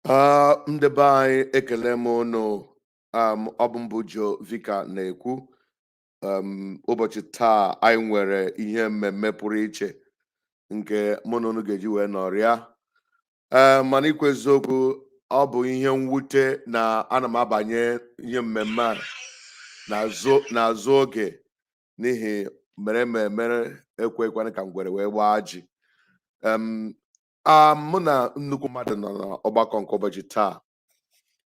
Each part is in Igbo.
Ndị be anyị ekele m unu. Ọ bụ mbụjo Vika na-ekwu. Ụbọchị taa anyị nwere ihe mmemme pụrụ iche nke mụ na unu ga-eji wee nọrịa. Mana ikwu eziokwu, ọ bụ ihe mwute na ana m abanye ihe mmemme a n'azụ oge n'ihi mere ekwekwana ka ngwere wee gbaa ji. Mụ na nnukwu mmadụ nọ n'ọgbakọ nke ụbọchị taa.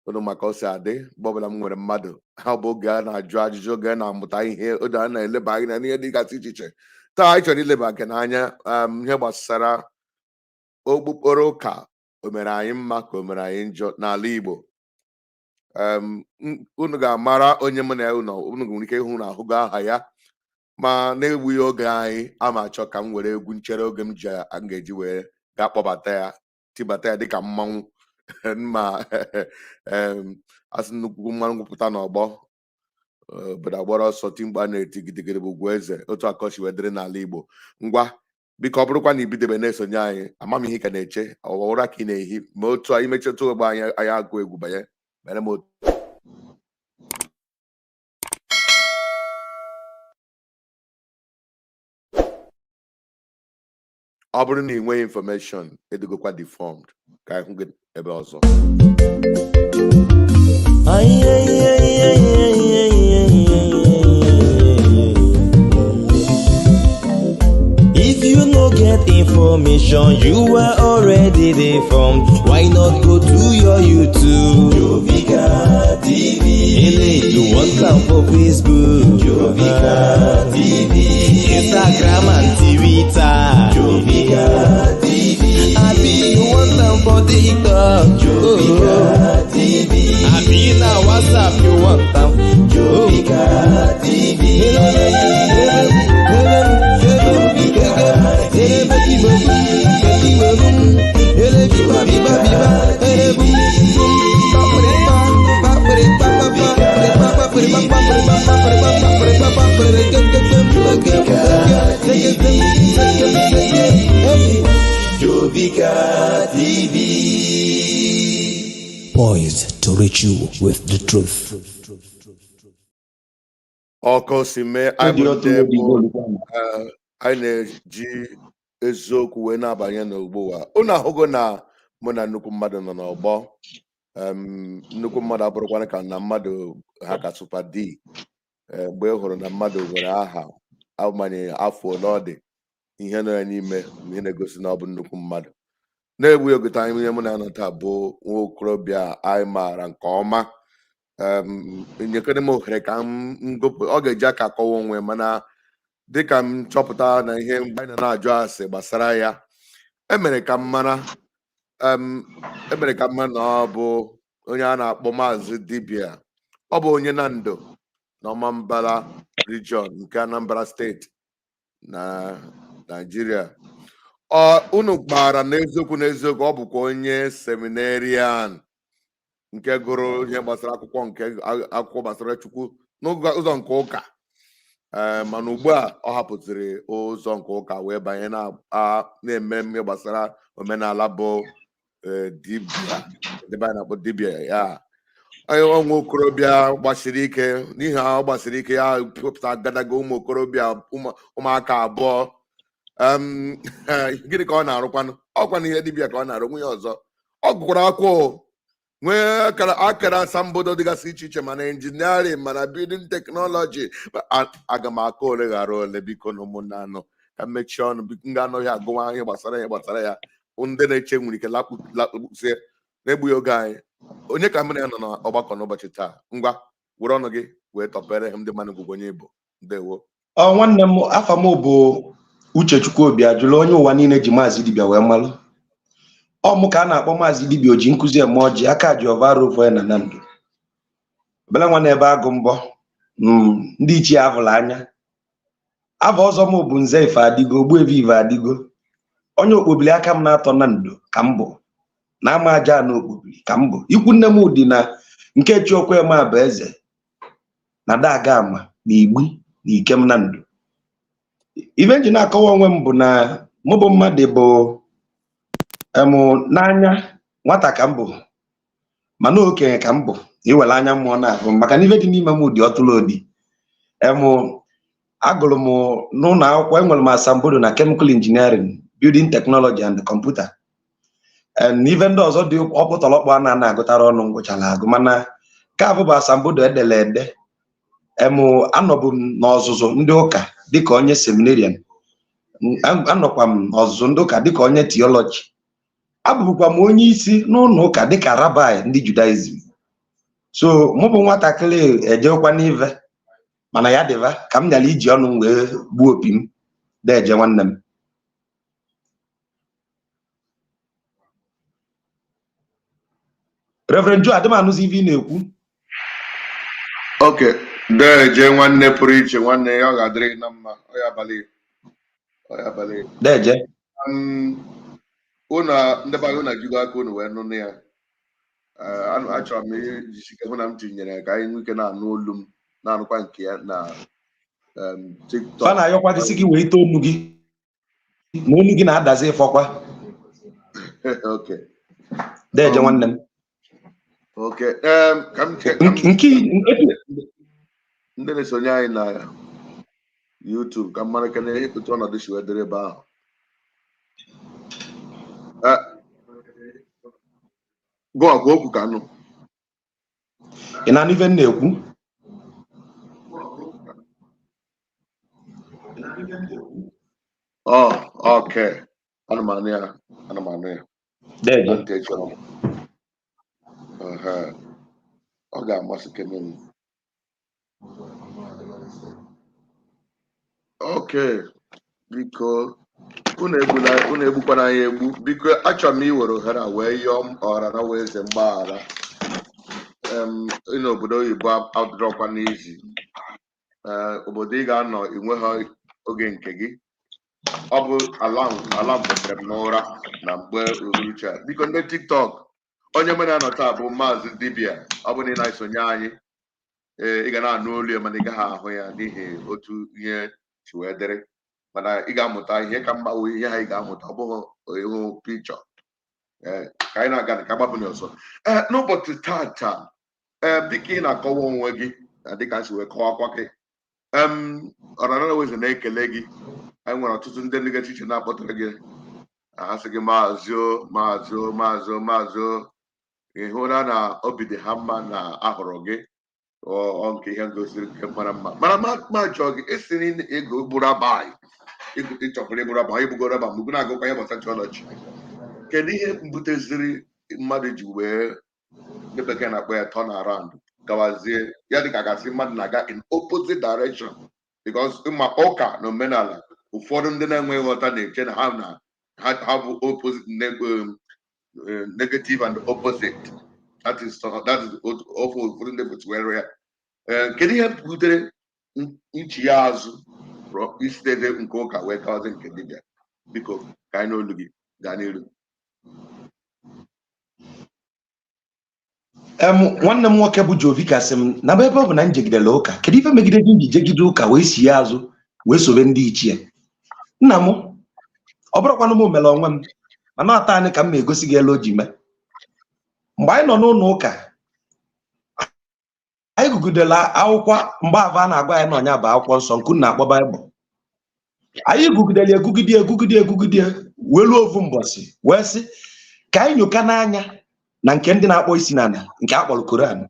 Unu maka o si adị mgbe ọbụla m nwere mmadụ, ha bụ oge a na-ajụ ajụjụ, oge a na-amụta ihe, oge a na-eleba anya n'ihe dịgasị iche iche. Taa anyị chọrọ ileba gị n'anya ihe gbasara okpukpere ụka, o mere anyị mma ka o mere anyị njọ n'ala Igbo. Unu ga-amara onye mụ na ya unu nwere ike ịhụ na ahụgo aha ya, ma na-egbughị oge anyị ama achọ ka m were egwu nchere oge m ga-eji wee gaa kpọbata ya, tibata ya dịka mmanwụ ma asị nnukwu mmanwụ gwụpụta n'ọgbọ obodo agbara ọsọ timkpa na-eti gidigidi bụ ugwu eze. Otu akọchi wee dịrị n'ala Igbo. Ngwa biko, ọ bụrụkwa na ibidebe na-esonye anyị, amam ihe ka na-eche ụra ka ị na-ehi, ma otu anyị mechetụ ogbe anyị agụ egwu banye mere m otu. Ọ bụrụ na ị nweghị infọmeshọn, edogokwa deformed ka anyị hụ gị ebe ọzọ. If you no get information, you are already deformed. Why not go to your YouTube? Jovika TV. You want some for Facebook? Jovika TV. Instagram and Twitter. Jovika TV. Abi you want some for TikTok? Jovika TV. Abi na WhatsApp you want some? Jovika TV. Poised to reach you with the truth. Ọkọ si mee anyị na-eji eziokwu wee na-abanye n'ugbo a. Unu ahụgo na mụ na nnukwu mmadụ nọ n'ọgbọ. Nnukwu mmadụ abụrụkwana ka na mmadụ ha ka Super D. Mgbe ị hụrụ na mmadụ nwere aha agbanyeghị afọ ole ọ dị, ihe nọ ya n'ime ihe na-egosi na ọ bụ nnukwu mmadụ. Na-egbughị oge anyị ihe mụ na anọ taa bụ nwa okorobịa anyị maara nke ọma. Nyekere m ohere ka m gụpụ, ọ ga-eji aka akọwa onwe, mana dịka m chọpụta na ihe mgbe anyị na-ajụ asị gbasara ya, emere ka m mara na ọ bụ onye a na-akpọ Mazi Dibia. Ọ bụ onye Nando na Ọmambala region nke Anambra steeti na Nigeria. Unu gbara n'eziokwu ọ bụkwa onye seminarian nke gụrụ ihe gbasara akwụkwọ gbasara Chukwu n'ụzọ nke ụka. Mana ugbu a ọ hapụtụrụ ụzọ nke ụka wee banye na-eme ihe gbasara omenala bụ dibia, ebe a na-akpọ dibia ya. Nwa okorobịa gbasiri ike, n'ihi ọ gbasiri ike ya pụta agadaga ụmụ okorobịa ụmụaka abụọ. Gịnị ka ọ na-arụkwanụ? Ọkwa ihe dibia ka ọ na-arụ. Nwunye ọzọ ọ gụkwara akwụkwọ, nwee akara asambodo dịgasị iche iche, mana injiniarịn, mana bildin teknọlọji. Aga m aka ole ghara ole, biko na ụmụnna anọ ka mechie ọnụ, m ga-anọghị agụwa ihe gbasara ya. Ndị na-eche nwere ike lakpụsie na-egbughị oge anyị. Onye ka m na ya nọ n'ọgbakọ n'ụbọchị taa? Ngwa were ọnụ gị wee tọpere ha ndị mmadụ gwụgwọ onye Igbo. Ndewo. Nwanne m, afa m bụ Uchechukwu Obi Ajụla, onye ụwa niile ji Mazi Dibia wee malụ. Mụ ka a na-akpọ Mazi Dibia, oji nkụzi eme ọjị, aka ji ọvara ofe na Nando. Bela nwa na-ebe agụ mbọ ndị ichie avụla anya. Ava ọzọ m bụ Nze Ife Adigo, Ogbuevi Ife Adigo. Onye okpobili aka m na-atọ na Ndo ka m bụ, na ama aja na okpobili ka m bụ. Ikwu nne m dị na nke Chiokwema abụ eze na daga ama na Igbi na Ikem na Ndo. Ife nji na-akọwa onwe m bụ na mụ bụ mmadụ bụ n'anya nwata ka m bụ mana okenye ka m bụ iwere anya mmụọ na-agụ maka na ife dị n'ime m dị ọtụlụ odi agụrụ m n'ụlọ akwụkwọ enwere m asambodo na chemical engineering, building technology and computer, ife ndị ọzọ dị ọkpụtọrọkpụ a na-agụtara ọnụ ngwụchara agụ, mana ka bụ asambodo edere ede. Anọbụ m n'ọzụzụ ndị ụka dịka onye seminarian, anọkwa m n'ọzụzụ ndị ụka dịka onye theology, abụbụkwa m onye isi n'ụlọ ụka dịka rabbi ndị Judaism. So mụ bụ nwatakịrị ejekwa n'ive, mana ya dịva ka m nyara iji ọnụ wee gbuo opi m deje nwanne m. Reverend Joe adịmanụzi ive ị na-ekwu. Okay, deje nwanne pụrụ iche, nwanne ya ọ ga-adịrị na mma. Ọ ya abalị deje ụna ndị bagụ na jigo aka unu wee nụnụ ya. Achọrọ m ijisike hụ na m tinyere ka anyị nwee ike na-anụ olu m na-anụkwa nke ya na TikTok. Fa na-ayọkwa gị gị wee too olu gị na olu gị na-adazi ịfọkwa. Okay. Deje nwanne m. Okay. Ndị na-esonye anyị na YouTube ka mmadụ kene ịpụta ọnọdụ si wee dịrị ebe ahụ. Gụọ gwa okwu ka nụ. Ị na-anụ ife m na-ekwu? Okay. Ana m anụ ya. Deje. Ọ ga-amasị kene m. Okay, biko unu egbukwana anyị egbu. Biko achọrọ m iwere ohere a wee yọọ m ọra na wee eze mgbaghara. N'obodo oyibo adọrọkwa n'izi. Obodo ị ga-anọ inweghị oge nke gị. Ọ bụ ala mpetere m n'ụra na mgbe uhuruchi a. Biko ndị TikTok, onye mụ na-anọ taa bụ Mazi Dibia. Ọ bụ na ị na-esonye anyị, ị ga na-anụ olu ya mana ị gaghị ahụ ya n'ihi otu ihe si wee dịrị, mana ị ga-amụta ihe ka mma wee ihe anyị ga-amụta, ọ bụghị ịhụ pikchọ. Ka anyị na-aga ka gbapụ n'ọzọ. N'ụbọchị tata, dịka ị na-akọwa onwe gị dịka si wee kọwakwa gị, ọrara weze na-ekele gị. Anyị nwere ọtụtụ ndị nlegachi iche na-akpọtara gị, asị gị maazị ị hụra na obi dị ha mma na ahụrụ gị nke ihe gosiri nke mara mma, mana ma chọọ gị esi ego bụrụ abalị ịchọpụrụ ịbụrụ abalị ịbụgoro abalị mgbe na-agụkwa ihe gbasara theology. Kedu ihe mbuteziri mmadụ ji wee ndị bekee na-akpọ ya turn around gawazie ya dịka gasị mmadụ na-aga in opposite direction? Because ma ụka na omenala ụfọdụ ndị na-enweghị nghọta na-eche na ha bụ opposite, negative and opposite. That is ụfọdụ ndị bụtụwere ya. Kedu ihe butere nchi ya azụ isitede nke ụka wee gawazi nke dibịa? Biko ka anyị n'olu gị gaa n'iru. Nwanne m nwoke bụ Jovika sị m na ebe ọ bụ na njegidere ụka, kedu ife megide gị jegide ụka wee si ya azụ wee sobe ndị ichie? Nna m, ọ bụrụkwanụ m mere onwe m, mana ọta anyị ka m na-egosi gị elu o ji mee. Mgbe anyị nọ n'ụlọ ụka, anyị gụgidela akwụkwọ mgbe ava a na-agwa anyị na ọnya bụ akwụkwọ nsọ nke na-akpọ Baịbụl. Anyị gụgidere egugide wee ruo ofu mbọsị wee sị ka anyị nyoka n'anya na nke ndị na-akpọ isi n'ala nke a kpọrọ Koran.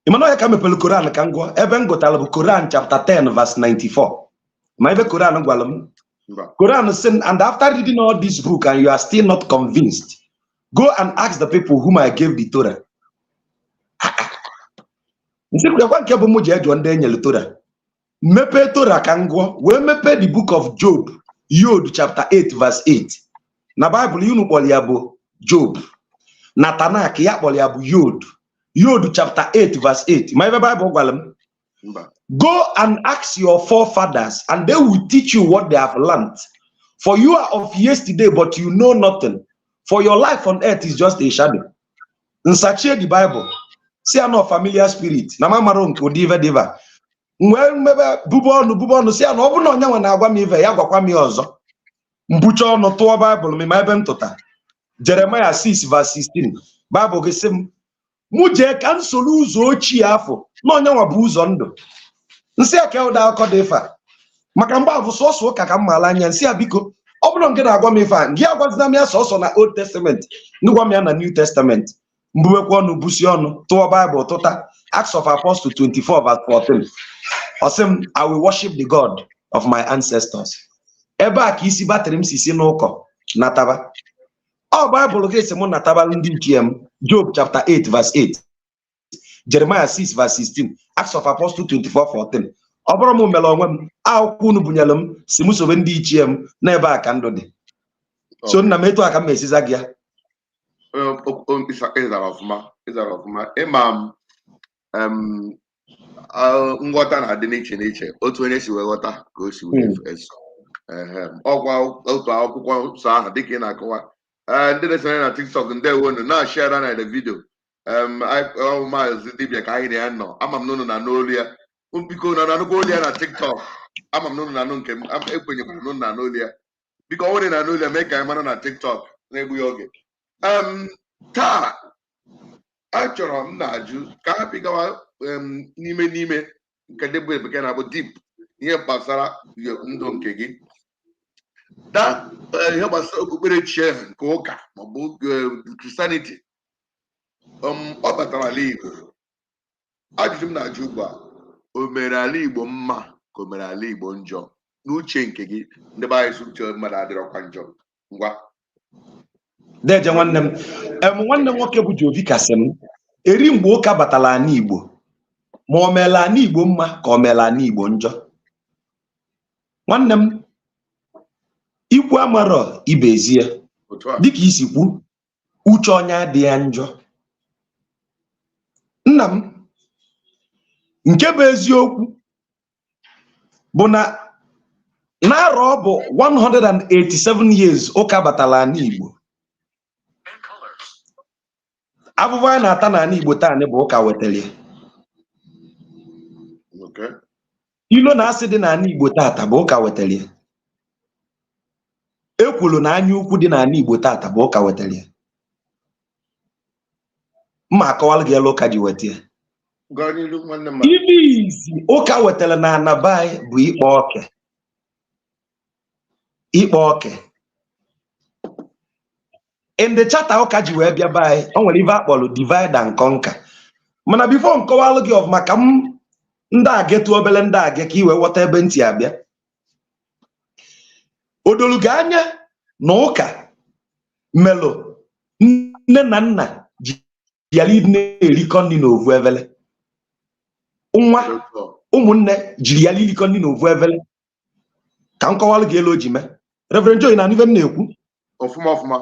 Ịmana onye ka mepere Koran ka m gụọ ebe m gụtara bụ Koran chapter 10 verse 94. Ma ebe Koran gwara m, Koran said, and after reading all this book and you are still not convinced, go and ask the people whom I gave the Torah. Nsikwa nke bụ mụ ji ejo ndị enyere Torah. Mepe Torah ka m gụọ wee mepe the book of Job, Yod chapter 8 verse 8. Na Bible unu kpọrọ ya bụ Job. Na Tanakh ya kpọrọ ya bụ Yod. Yod chapter 8 verse 8. Ma ebe Bible gwara m, go and ask your forefathers and they will teach you what they have learned. For you are of yesterday but you know nothing. For your life on earth is just a shadow. Nsachie the Bible. See no familiar spirit. Na mamaro nke odive diva. Mwe mebe bubonu si ano obu na onye nwe na agwa m ive ya gwakwa m ọzọ. Mbucha ọnụ tụọ Bible mi ma ebe ntụta. Jeremiah 6 verse 16 Bible gị sị m mụ jee ka m soro ụzọ ochie afọ na onye nwa bụ ụzọ ndụ nsị aka ụda akọ dị ife maka mgbe abụ sọsọ ụka ka m maala anya nsị a biko ọ bụrụ nke na-agwa m ife a gị agwazina m ya sọsọ na Old Testament ndị gwa m ya na New Testament mbubekwa ọnụ busi ọnụ tụọ Bible tụta Acts of Apostles 24 verse 14 ọ sị m I will worship the God of my ancestors. Ebe a ka isi batrị m si n'ụkọ nataba ọ Bible ga-esi m nataba ndị ichie m Job chapter 8 verse 8 Jeremiah 6 verse 16 Acts of Apostles 24:14 ọ bụrụ m mere onwe m akwụkwọ unu bunyere m si m sobe ndị ichie m n'ebe a ka ndụ dị so nna m etu a ka m esiza gị ya ịzara ọfụma ịma nghọta na-adị n'iche n'iche otu onye si wee ghọta ka o si wee eso ọgwa otu akwụkwọ nsọ ahụ dịka ị na-akọwa ndị na-esonye na TikTok ndewonu na-ashare na the video Mazi Dibia ka anyị na ya nọ ama m n'ụnụ na n'olu ya biko na nanụkwa olu ya na TikTok ama m n'ụnụ na anụ nke m ekwenyekwara n'ụnụ na n'olu ya biko ọ nwere na n'olu ya mee ka anyị mara na TikTok na-egbughị oge taa achọrọ m na-ajụ ka ha pịgawa n'ime nke ndị bụ bekee na-abụ deep ihe gbasara ndụ nke gị ihe gbasara okpukperechi nke ụka maọbụ Christianity ọ batara ala Igbo ajụjụ m na-ajụ ugbu a o mere ala Igbo mma ka o mere ala Igbo njọ n'uche nke gị ndị be anyị uche mmadụ adịrọkwa njọ ngwa deje nwanne m nwanne m nwoke bụ Jovi kasị m eri mgbe ụka batara ala Igbo ma o meela ala Igbo mma ka o meela ala Igbo njọ nwanne m ikwu amarọ ibezie dịka isi kwu uche onye adị ya njọ nna m nke bụ eziokwu bụ na n'arọ ọ bụ 187 years ụka batara ala Igbo abụbụ anyị na-ata n'ala Igbo taa bụ ụka wetara ilo na asị dị n'ala Igbo tata bụ ụka wetara ya ekwulu na anya ukwu dị n'ala Igbo tata bụ ụka wetara ya mma akọwalụ gị elu ụka ji weta ya ibe izi ụka wetara na anabai bụ ikpe oke in the charter ụka ji wee bịa bai o nwere ife akpọrọ divide and conquer mana before nkọwalụ gị of maka m ndị a getu obele ndị a ge ka i wee ghọta ebe ntị abịa odolugo anya na ụka melụ nne na nna ji yali na-erikọ nri n'ovu evele nwa ụmụnne jiri yali irikọ nri n'ovu evele ka m kọwalụ gị elu o ji mee Reverend Joy na ife m na-ekwu ọfụma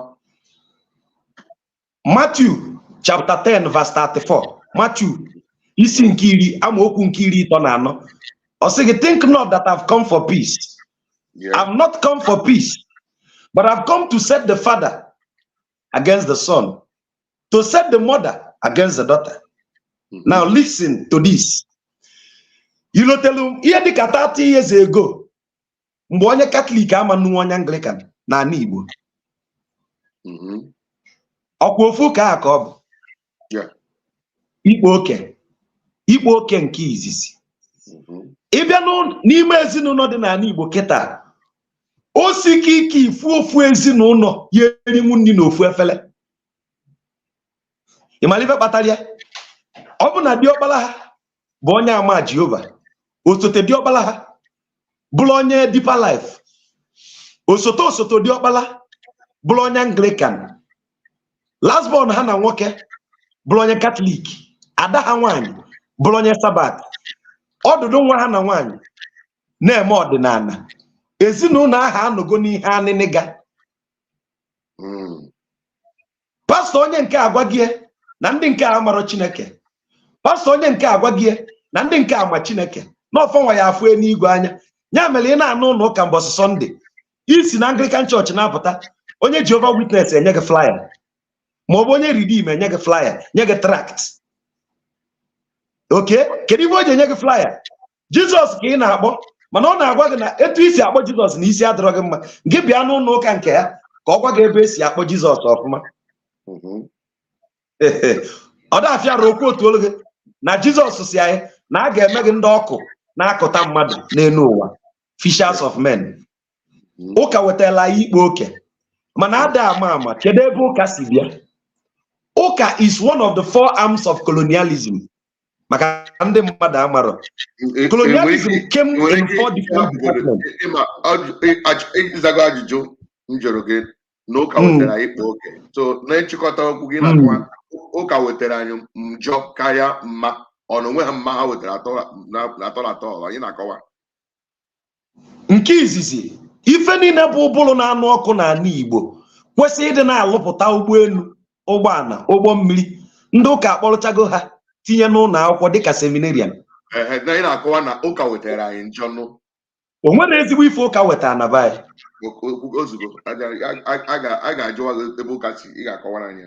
Matthew chapter 10 verse 34 Matthew isi nke iri amaokwu nke iri ịtọ na anọ ọ sị gị think not that I've come for peace. I've not come for peace, but I've come to set the father against the son, to set the mother against the daughter. Now listen to this. You know, tell him ihe dịka 30 years ago mgbe onye Catholic ama nnu onye Anglican na ala Igbo ọkwa ofu ka ọ bụ ikpe oke nke izizi ịbịa n'ime ezinụlọ dị n'ala Igbo kịta o sike ike ifu ofu ezinụlọ ya erinwu nri n'ofu efele ịmara ife kpatara ya ọ bụ na diọkpala ha bụ onye ama Jehova osote diọkpala ha bụrụ onye Deeper Life osote diọkpala bụrụ onye Anglican last born ha na nwoke bụrụ onye Catholic ada ha nwaanyị bụrụ onye Sabat ọdụdụ nwa ha na nwaanyị na-eme ọdịnala ezinụlọ ahụ anọgo n'ihe anịnịga pastọ onye nke agwa gị na ndị nke a marọ Chineke pastọ onye nke agwa gị na ndị nke ama Chineke n'ọfọ nwa ya afụ n'igwe anya ya mere ị na-anụ ụlọ ụka mbọsị Sọnde isi na Anglican Church na-apụta onye Jehovah Witness enye gị flyer ma ọ bụ onye Redeem enye gị flyer nye gị tract. Okay, kedu ife o ji enye gị flyer? Jizọs ka ị na-akpọ mana ọ na-agwa gị na etu isi akpọ Jizọs na isi adịrọ gị mma gị bịa n'ụlọ ụka nke ya ka ọ gwa gị ebe esi akpọ Jizọs ọfụma. Ọ dafịara okwu otu olu gị na Jizọs si anyị na a ga-eme gị ndị ọkụ na-akụta mmadụ n'elu ụwa, fishers of men. Ụka wetala ya ikpe oke, mana ada ama kedu ebe ụka si bịa. Ụka is one of the four arms of colonialism. Maka ndị mmadụ amarọ, colonialism came in four different departments. Ịzago ajụjụ m jụrụ gị na ụka wetara ikpe oke, so na-echịkọta okwu gị na ụka wetara anyị njọ karịa mma, ọ na onwe ha mma ha wetara atọ anyị na-akọwa. Nke izizi, ife niile bụ ụbụrụ na-anụ ọkụ n'ala Igbo kwesịrị ịdị na-alụpụta ụgbọelu, ụgbọala, ụgbọ mmiri. Ndị ụka akpọrọchago ha tinye n'ụlọ akwụkwọ dịka seminarian. Anyị na-akọwa na ụka wetara anyị njọ nụ. O nwere ezigbo ife ụka wetara na be ozugbo a ga-ajụwa gị ebe ụka si, ị ga-akọwara anyị.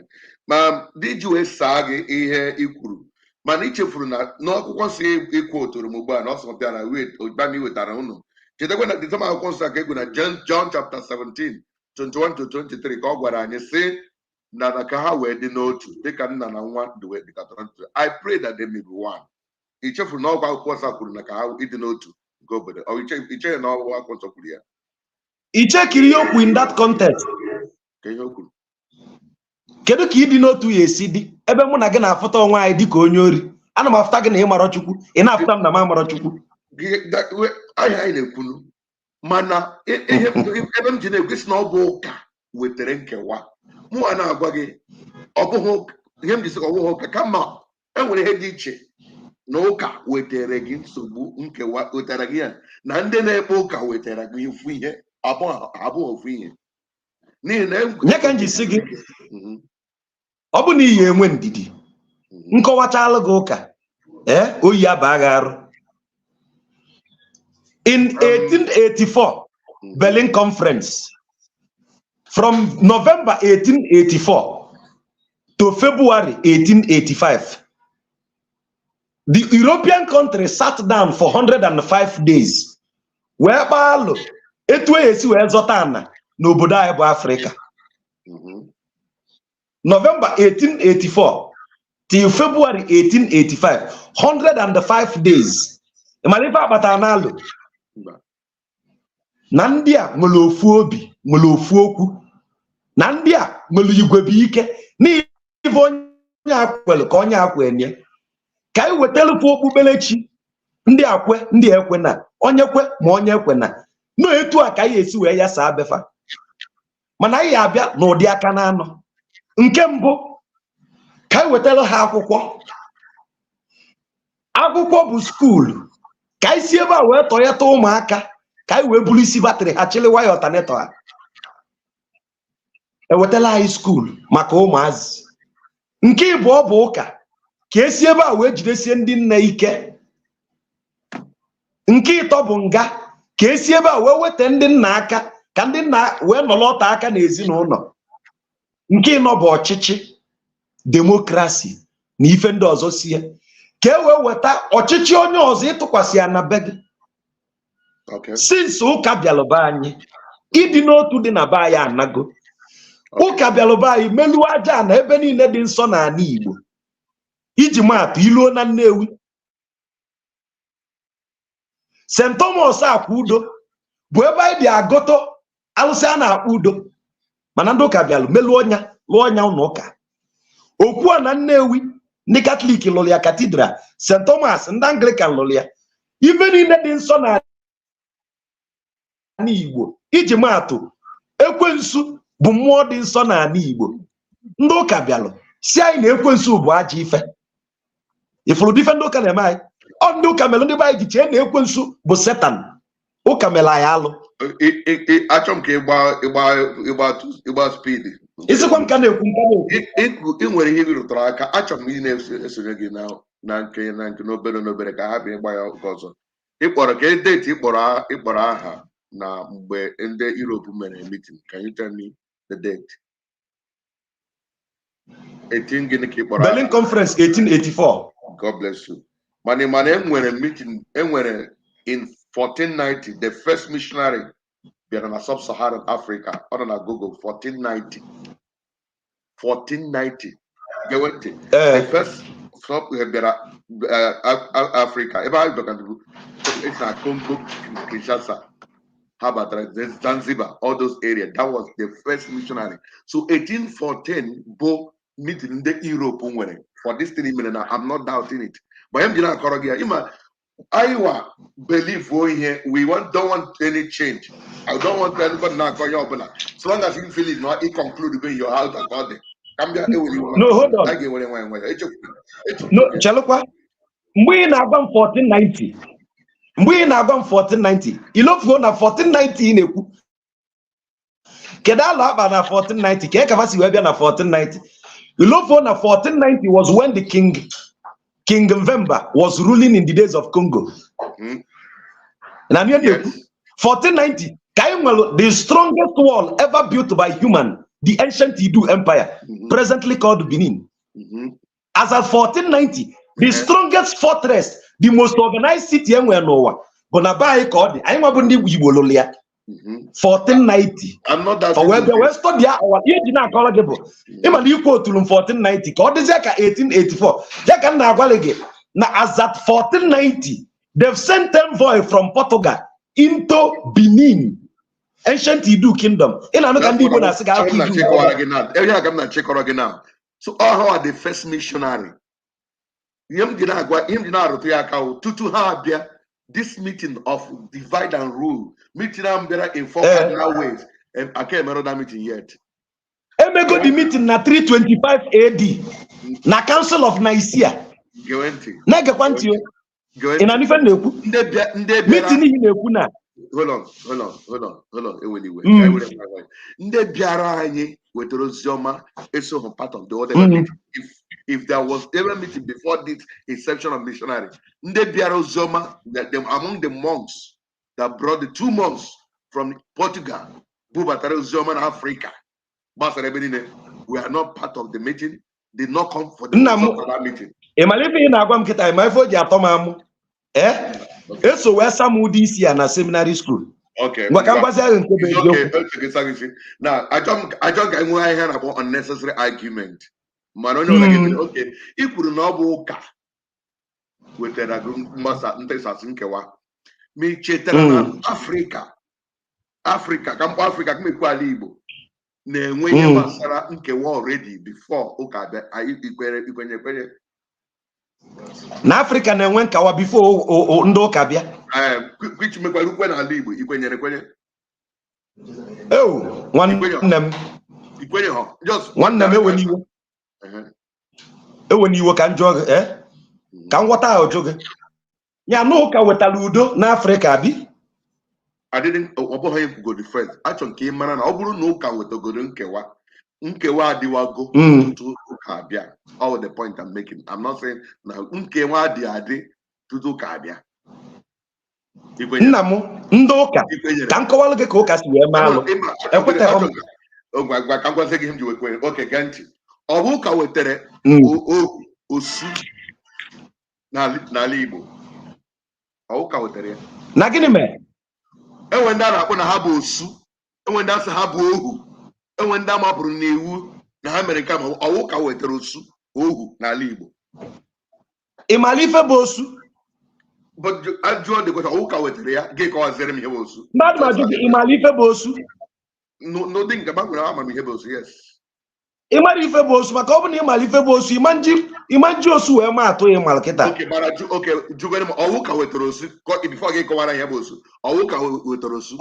Ma dị ji wee saa gị ihe i kwuru, mana i chefuru na n'akwụkwọ nsọ ikwu otoro m ugbu a na ọ sọ bịa na ogbami wetara ụnụ. Chetakwa na dịtama akwụkwọ nsọ ka egwu na John chapter 17 21 to 23 ka ọ gwara anyị sị na ka ha wee dị n'otu dịka nna na nwa dịkatara n'otu. I pray that they may be one. I chefuru na ọgwa akwụkwọ nsọ kwuru na ka ha ịdị n'otu nke obodo. Ọ icheghị na ọgwa akwụkwọ nsọ kwuru ya. Ichekiri okwu in that context. Ka ihe o kwuru. Kedu ka ịdị n'otu ya esi dị ebe mụ na gị na-afụta onwe anyị dịka onye ori? Ana m afụta gị na ị marọ Chukwu, ị na-afụta m na m amarọ Chukwu. Anyị na-ekwunu, mana ebe m ji na-ekwesị na ọ bụ ụka wetara nkewa. Mụ a na-agwa gị ọ bụghị ihe m ji sị ka ọ bụghị ụka, kama enwere ihe dị iche na ụka wetara gị nsogbu nkewa, wetara gị ya na ndị na-ekpe ụka wetara gị ofu ihe, abụghị ofu ihe. N'ihi na nye ka m ji sị gị ọ bụ na iyi enwe ndidi nkọwachalụ gị ụka oyi abaa gị arụ. In 1884 Berlin Conference, from November 1884 to February 1885, the European countries sat down for 105 days wee kpaalụ etu esi wee zọta ana n'obodo anyị bụ Afrịka. November 1884 till February 1885, 105 days. Ịmara ife akpatara n'alụ na ndị a nwere ofu obi, nwere ofu okwu, na ndị a nwere igwe bụ ike n'ife onye akwelu ka onye akwenye. Ka anyị wetara fụ okpukperechi ndị akwe ndị ekwe na onye kwe ma onye ekwe na no etu a ka anyị esi wee ya saa befa. Mana anyị abịa n'ụdị aka na anọ. Nke mbụ, ka anyị wetara ha akwụkwọ. Akwụkwọ bụ skuulu. Ka anyị si ebe a wee tọnyeta ụmụaka, ka anyị wee buru isi batrị ha chịrị waya ọtanetọ ha. Ewetala anyị skuulu maka ụmụazị. Nke ịbụọ bụ ụka. Ka esi ebe a wee jidesie ndị nne ike. Nke ịtọ bụ nga. Ka esi ebe a wee weta ndị nna aka, ka ndị nna wee nọlọta aka n'ezinụlọ. Nke ịnọ bụ ọchịchị, demokrasi na ife ndị ọzọ si ya. Ka e wee weta ọchịchị onye ọzọ ịtụkwasị ya na be gị. Since ụka bịalụba anyị, ịdị n'otu dị na be anyị anago. Ụka bịalụba anyị melu aja na ebe niile dị nsọ n'ala Igbo. Iji maatụ iluo na Nnewi, St. Thomas Akwudo bụ ebe anyị bịa agụtọ alụsị a na-akpọ udo, mana ndị ụka bịalụ melu ọnya lụọ ọnya ụlọ ụka. Okwu a na Nnewi ndị Katọlik lụrụ ya katidral, St. Thomas ndị Anglican lụrụ ya. Ife niile dị nsọ n'ala Igbo. Iji maatụ ekwensu bụ mmụọ dị nsọ n'ala Igbo. Ndị ụka bịalụ si anyị na ekwensu bụ ajọ ife. Ifuru dife ndị ụka na-eme anyị. Ọ ndị ụka mere ndị be anyị ji chee na ekwensu bụ Satan. Ụka mere anyị alụ. Achọ m ka ịgba speed. Isikwa m ka na-ekwu ị nwere ihe rụtara aka. Achọ m ị na-esonye gị na nke n'obere ka ha bịa ịgba ya nke ọzọ. Ịkpọrọ ka date ịkpọrọ aha na mgbe ndị Europe mere meeting. Can you tell me the date? 18 gịnị ka ịkpọrọ? Berlin Conference 1884. God bless you. Mana enwere meeting, enwere in 1490 the first missionary bịara na sub-Saharan Africa ọ nọ na Google 1490 gewete the first bịara Africa ebe a bịara na Congo Kinshasa Zanzibar, all those areas. That was the first missionary. So 1814, Bo meeting the Europe for this 3 minutes. I'm not doubting it. But I'm gonna I believe here we don't want any change. I don't want anybody now call you up. So long as you feel it, not it conclude in your house according. No, hold on. No, Chalukwa. We na 1490. Mgbe ị na-agwa m 1490 ilofuo na 1490 na-ekwu kedu alụ akpa na 1490 ka ekafasi wee bịa na 1490 ilofuo na 1490 was when the King Mvemba was ruling in the days of Congo. Na nye na-ekwu 1490 ka anyị nwere the strongest wall ever built by human, the ancient Idu Empire, presently called Benin. As at 1490, the strongest fortress, the most organized city enwere n'ụwa bụ na bai ka ọ dị. Anyị nwa bụ ndị Igbo lụrụ ya 1490. I'm not that. For we study our ihe dị na-akọrọ gị bụ ịma na ikwu otulu 1490 ka ọ dịzie ka 1884. Ya ka m na-agwalị gị na as at 1490 they've sent envoy from Portugal into Benin, ancient Idu kingdom. Ị na-anụ ka ndị Igbo na-asị ga akụ Idu. So how are the first missionary? This meeting of divide and rule, meeting in 4 cardinal ways, and I can't remember that meeting yet. Emego the meeting na 325 AD, na Council of Nicaea. Nega kwanti yo. Ina nife neku. Meeting hi neku na. Hold on. Nde biara anyị wetara ozioma eso part of the other meeting. If there was ever meeting before this inception of missionary, nde biara ozioma that them among the monks that brought the 2 monks from Portugal, bubatara ozioma in Africa. We are not part of the meeting. Did not come for the meeting. Emalife na agwa mkita emafo ji atomamu. Eso we samu this year na seminary school. Okay. Now, I don't hear about unnecessary argument. Okay. If we know with the me Africa, come Africa, me Igbo. Already before na Africa na-enwe nkawa before ndị ụka bịa. Which make look when ala Igbo ikwenyere kwenye. Oh, nwanne m. Ikwenye ho. Just nwanne m ewe n'iwe. Ewe n'iwe ka njọ ka nghọta ahụ jụ gị. Ya na ụka wetara udo na Africa bi. I didn't obo ha go the first. Achọ nke mara na ọ bụrụ na ụka wetagoro nkewa adiwago to Kabia. All the point I'm making. I'm not saying now nkewa adi to Kabia. Nna m ndị ụka ka nkọwalụ gị ka ụka si wee mee alụ. Ekwetara m. Okay, ganti. Ọ bụ ụka wetere osu n'ala Igbo. Ọ ụka wetere ya. Na gịnị mere? Enwe ndị a na-akpọ na ha bụ osu, enwe ndị asị ha bụ ohu. Enwe ndị amapụrụ n'iwu na ha mere nke ma ọwụ ka wetara ohu n'ala Igbo. Ịmalife bụ osu. But ajụọ dị kwata ọwụ ka wetara ya gị ka ọ zere m ihe bụ osu. Mmadụ ma jụ gị ịmalife bụ osu. No dị nke gbagwere ama m ihe bụ osu, yes. Ịmara ife bụ osu maka ọ bụ na ịmalife bụ osu ịma nji osu wee ma atụ ịmalụ kịta. Okay, jụgere m ọwụ ka wetara osu before gị kọwara ihe bụ osu. Ọwụ ka wetara osu.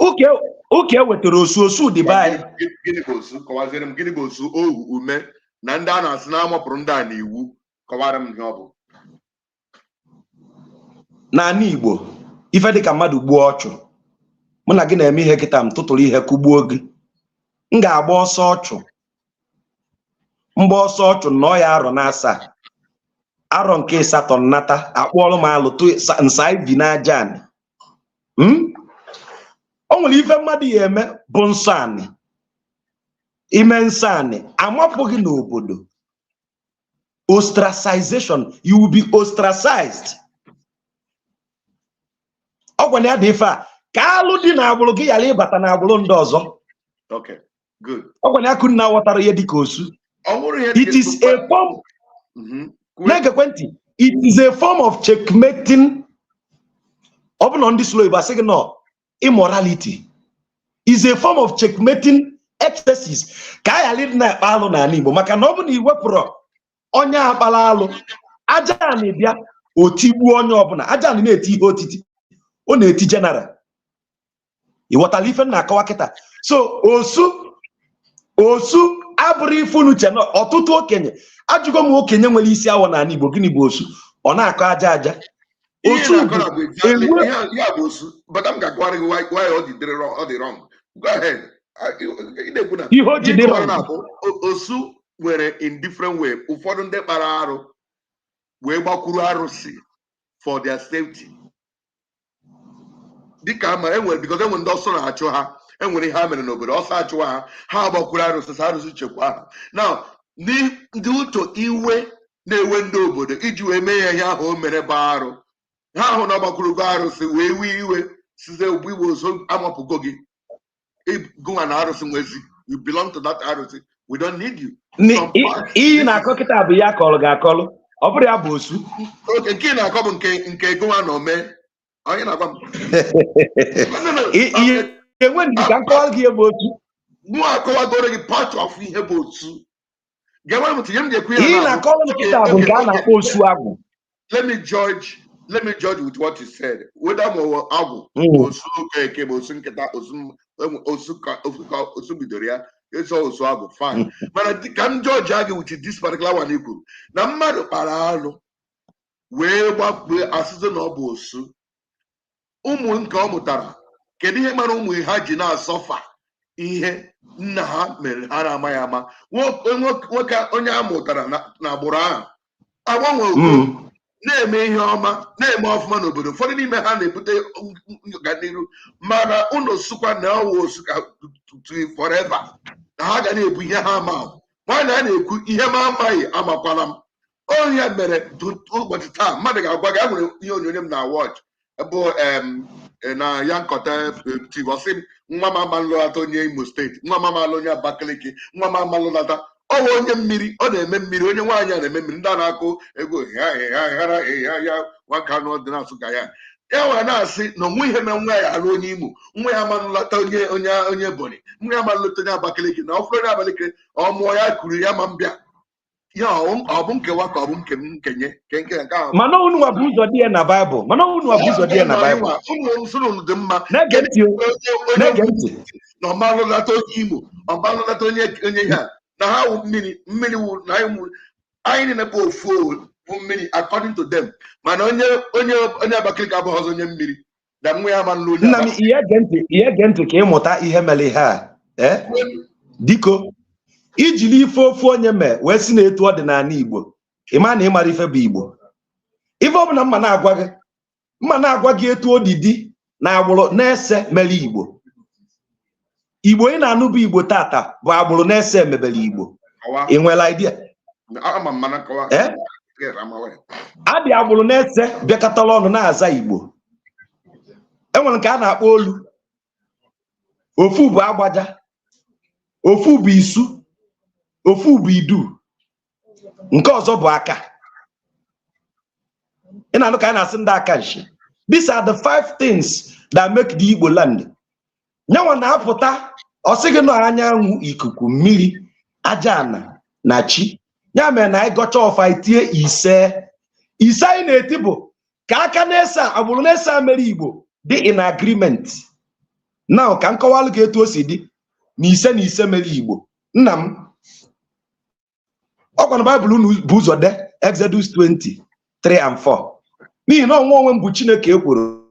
Oke wetara osu dị baị. Gịnị bụ osu? Kọwazere m gịnị bụ osu ohu ume na ndị a na-asị na amapụrụ ndị a n'iwu kọwara m ihe ọ bụ. N'ala Igbo ife dịka mmadụ gbuo ọchụ mụ na gị na-eme ihe kịta m tụtụrụ ihe kụgbuo gị m ga-agba ọsọ ọchụ mgbe ọsọ ọchụ nọ ya arọ na-asa arọ nke ịsatọ nnata akpọọrọ m alụ nsa ibi n'aja anị. O nwere ife mmadụ ya eme bụ nsọ anị ime nsọ anị amapụghị n'obodo. Ostracization, you will be ostracized. Ọ gwara ya dị ife a ka alụ dị na agbụrụ gị yara ịbata na agbụrụ ndị ọzọ. Okay, good. Ọ gwara ya kụ na ghọtara ihe dịka osu. It is a form. Na-egekwentị, it is a form of checkmating. Ọ bụ na ndị slow Igbo asị gị nọ immorality is a form of checkmating excesses ka a ghara ịdị na-akpa alụ n'ala Igbo, maka na ọ bụ na iwepụrụ onye akpala alụ, aja na-ebịa otigbuo onye ọbụla. Aja na-eti ihe otiti, ọ na-eti general. Ịghọtara ife na-akọwa kịta? So osu abụrụ ife n'uche na ọtụtụ okenye ajụgo m okenye nwere isi awọ n'ala Igbo gịnị bụ osu? Ọ na-akọ aja aja. Osu but I'm going to why all the wrong. Go ahead. Ihe o ji dị wrong. Osu were in different way. Ụfọdụ ndị kpara arụ wee gbakwuru arụsị for their safety. Dịka ama enwere because enwere ndị ọsọ na-achụ ha, enwere ihe ha mere n'obodo ọsọ achụ ha gbakwuru arụsị chekwa ha. Now ndị ụtọ iwe na-ewe ndị obodo iji wee mee ya ihe ahụ o mere baa arụ. Ha ahụ na gbakwuru go arụsị wee wee iwe size ugbu Igbo so amapụgo gị gụnwa na arụsị nwezi, you belong to that arụsị, we don't need you. Iyi na-akọ kịta bụ ya kọrọ ga-akọrọ, ọ bụrụ ya bụ osu. Okay, nke na-akọ bụ nke gụnwa na ome onye na-agwa m enwe ndị ka nkọwa gị bụ osu. Mụ akọwagoro gị part of ihe bụ osu. Iyi na-akọrọ kịta bụ nke a na-akpọ osu agwụ. Let me judge with what you said. Whether more agu, osu keke, osu nketa, osu bidoria, it's also agu, fine. But I can judge argue with this particular one equal. Na mmadụ kpara alụ wee gbakwe asụsụ na ọ bụ osu. Ụmụ nke ọ mụtara, kedu ihe mara ụmụ ha ji na-asọfa ihe nna ha mere ha na-amaghị ama. Nwoke onye a mụtara na agbụrụ ahụ agbanwe ogo na-eme ihe ọma, na-eme ọfụma n'obodo. Ụfọdụ n'ime ha na-ebute ọganiru, mana ụlọ sukwa na ọwụ osu ka forever na ha ga na-ebu ihe ha ama. Nwaanyị a na-ekwu ihe m amaghị amakwala m. Onye mere ụbọchị taa mmadụ ga-agwa gị, nwere ihe onyonyo m na watch bụ na ya nkọta TV ọsị m nwa m amalụlata onye Imo steeti, nwa m amalụ onye Abakaliki, nwa m amalụlata ọwa onye mmiri, ọ na-eme mmiri, onye nwaanyị a na-eme mmiri, ndị a na-akụ ego ya nwaka anụ dị na-asụ ka ya nwere na-asị na onwe ihe mere nwa ya alụ onye Imo, nwa ya amalụlata onye Ebonyi, nwa ya amalụlata onye Abakaliki, na ọfụrụ onye Abakaliki ọ mụọ ya kuru ya ma mbịa ya ọ bụ nkewa ka ọ bụ nkenye nke ahụ. Mana unu bụ ụzọ dị ya na Baịbụl. Ụmụ nsụrụ dị mma na-ege ntị na ọmalụlata onye Imo, ọmalụlata onye ha na ha wụ mmiri wụ na anyị na-epe ofu bụ mmiri according to them, mana onye Abakaliki abụghị ọzọ onye mmiri na nwa ya amalụ onye. Nna m ihe ge ntị ka ịmụta ihe mere ihe a diko ijiri ife ofu onye mee wee si na-etu ọdịnala Igbo, ịma na ịmara ife bụ Igbo. Ife ọbụla mma na-agwa gị etu odidi na agbụrụ na-ese mere Igbo. Igbo ị na-anụ bụ Igbo tata bụ agbụrụ na-ese emebere Igbo. Ị nwere idea? Adị agbụrụ na-ese bịakọtara ọnụ na-aza Igbo. Enwere nke a na-akpọ olu. Ofu bụ agbaja, ofu bụ isu, ofu bụ idu, nke ọzọ bụ aka. Ị na-anụ ka a na-asị ndị aka nshi. These are the 5 things that make the Igbo land. Nyanwa na-apụta ọsị gị nọ anyanwụ, ikuku, mmiri, aja ana na chi. Ya mere na anyị gọcha ọfa itie ise anyị na-eti bụ ka aka na-ese agbụrụ na-ese mere Igbo dị in agreement. Now ka nkọwalụ gị etu o si dị na ise mere Igbo. Nna m ọkwa na Baịbụl unu bụ ụzọ de Exodus 20:3 and 4. N'ihi na onwe m bụ Chineke ekworo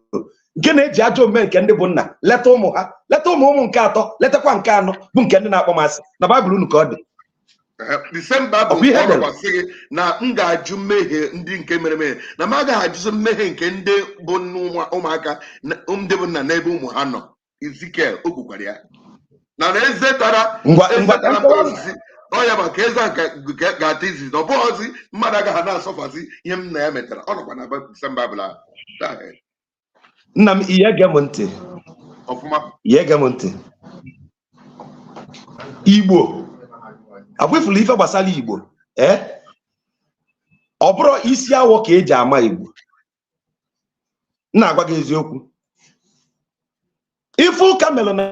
nke na-eji ajọ omume nke ndị bụ nna leta ụmụ ha, leta ụmụ nke atọ, letakwa nke anọ bụ nke ndị na-akpọ masị. Na Baịbụl unu ka ọ dị. The same Bible sị na m ga-ajụ mmehie ndị nke mere mmehie, na m agaghị ajụzi mmehie nke ndị bụ ụmụaka ndị bụ nna n'ebe ụmụ ha nọ. Ezekiel o kwukwara ya na eze tara ọya maka eze ga-ata izizi na ọ bụghịzi mmadụ agaghị na-asọfazi ihe m na ya metara. Ọ nọkwa na Bible ahụ. Nna m ihe ge m ntị Yege m ntị. Igbo agwefula ife gbasara Igbo ọ bụrụ isi awọ ka eji ama Igbo. Na-agwa gị eziokwu. Ife ụka melụ na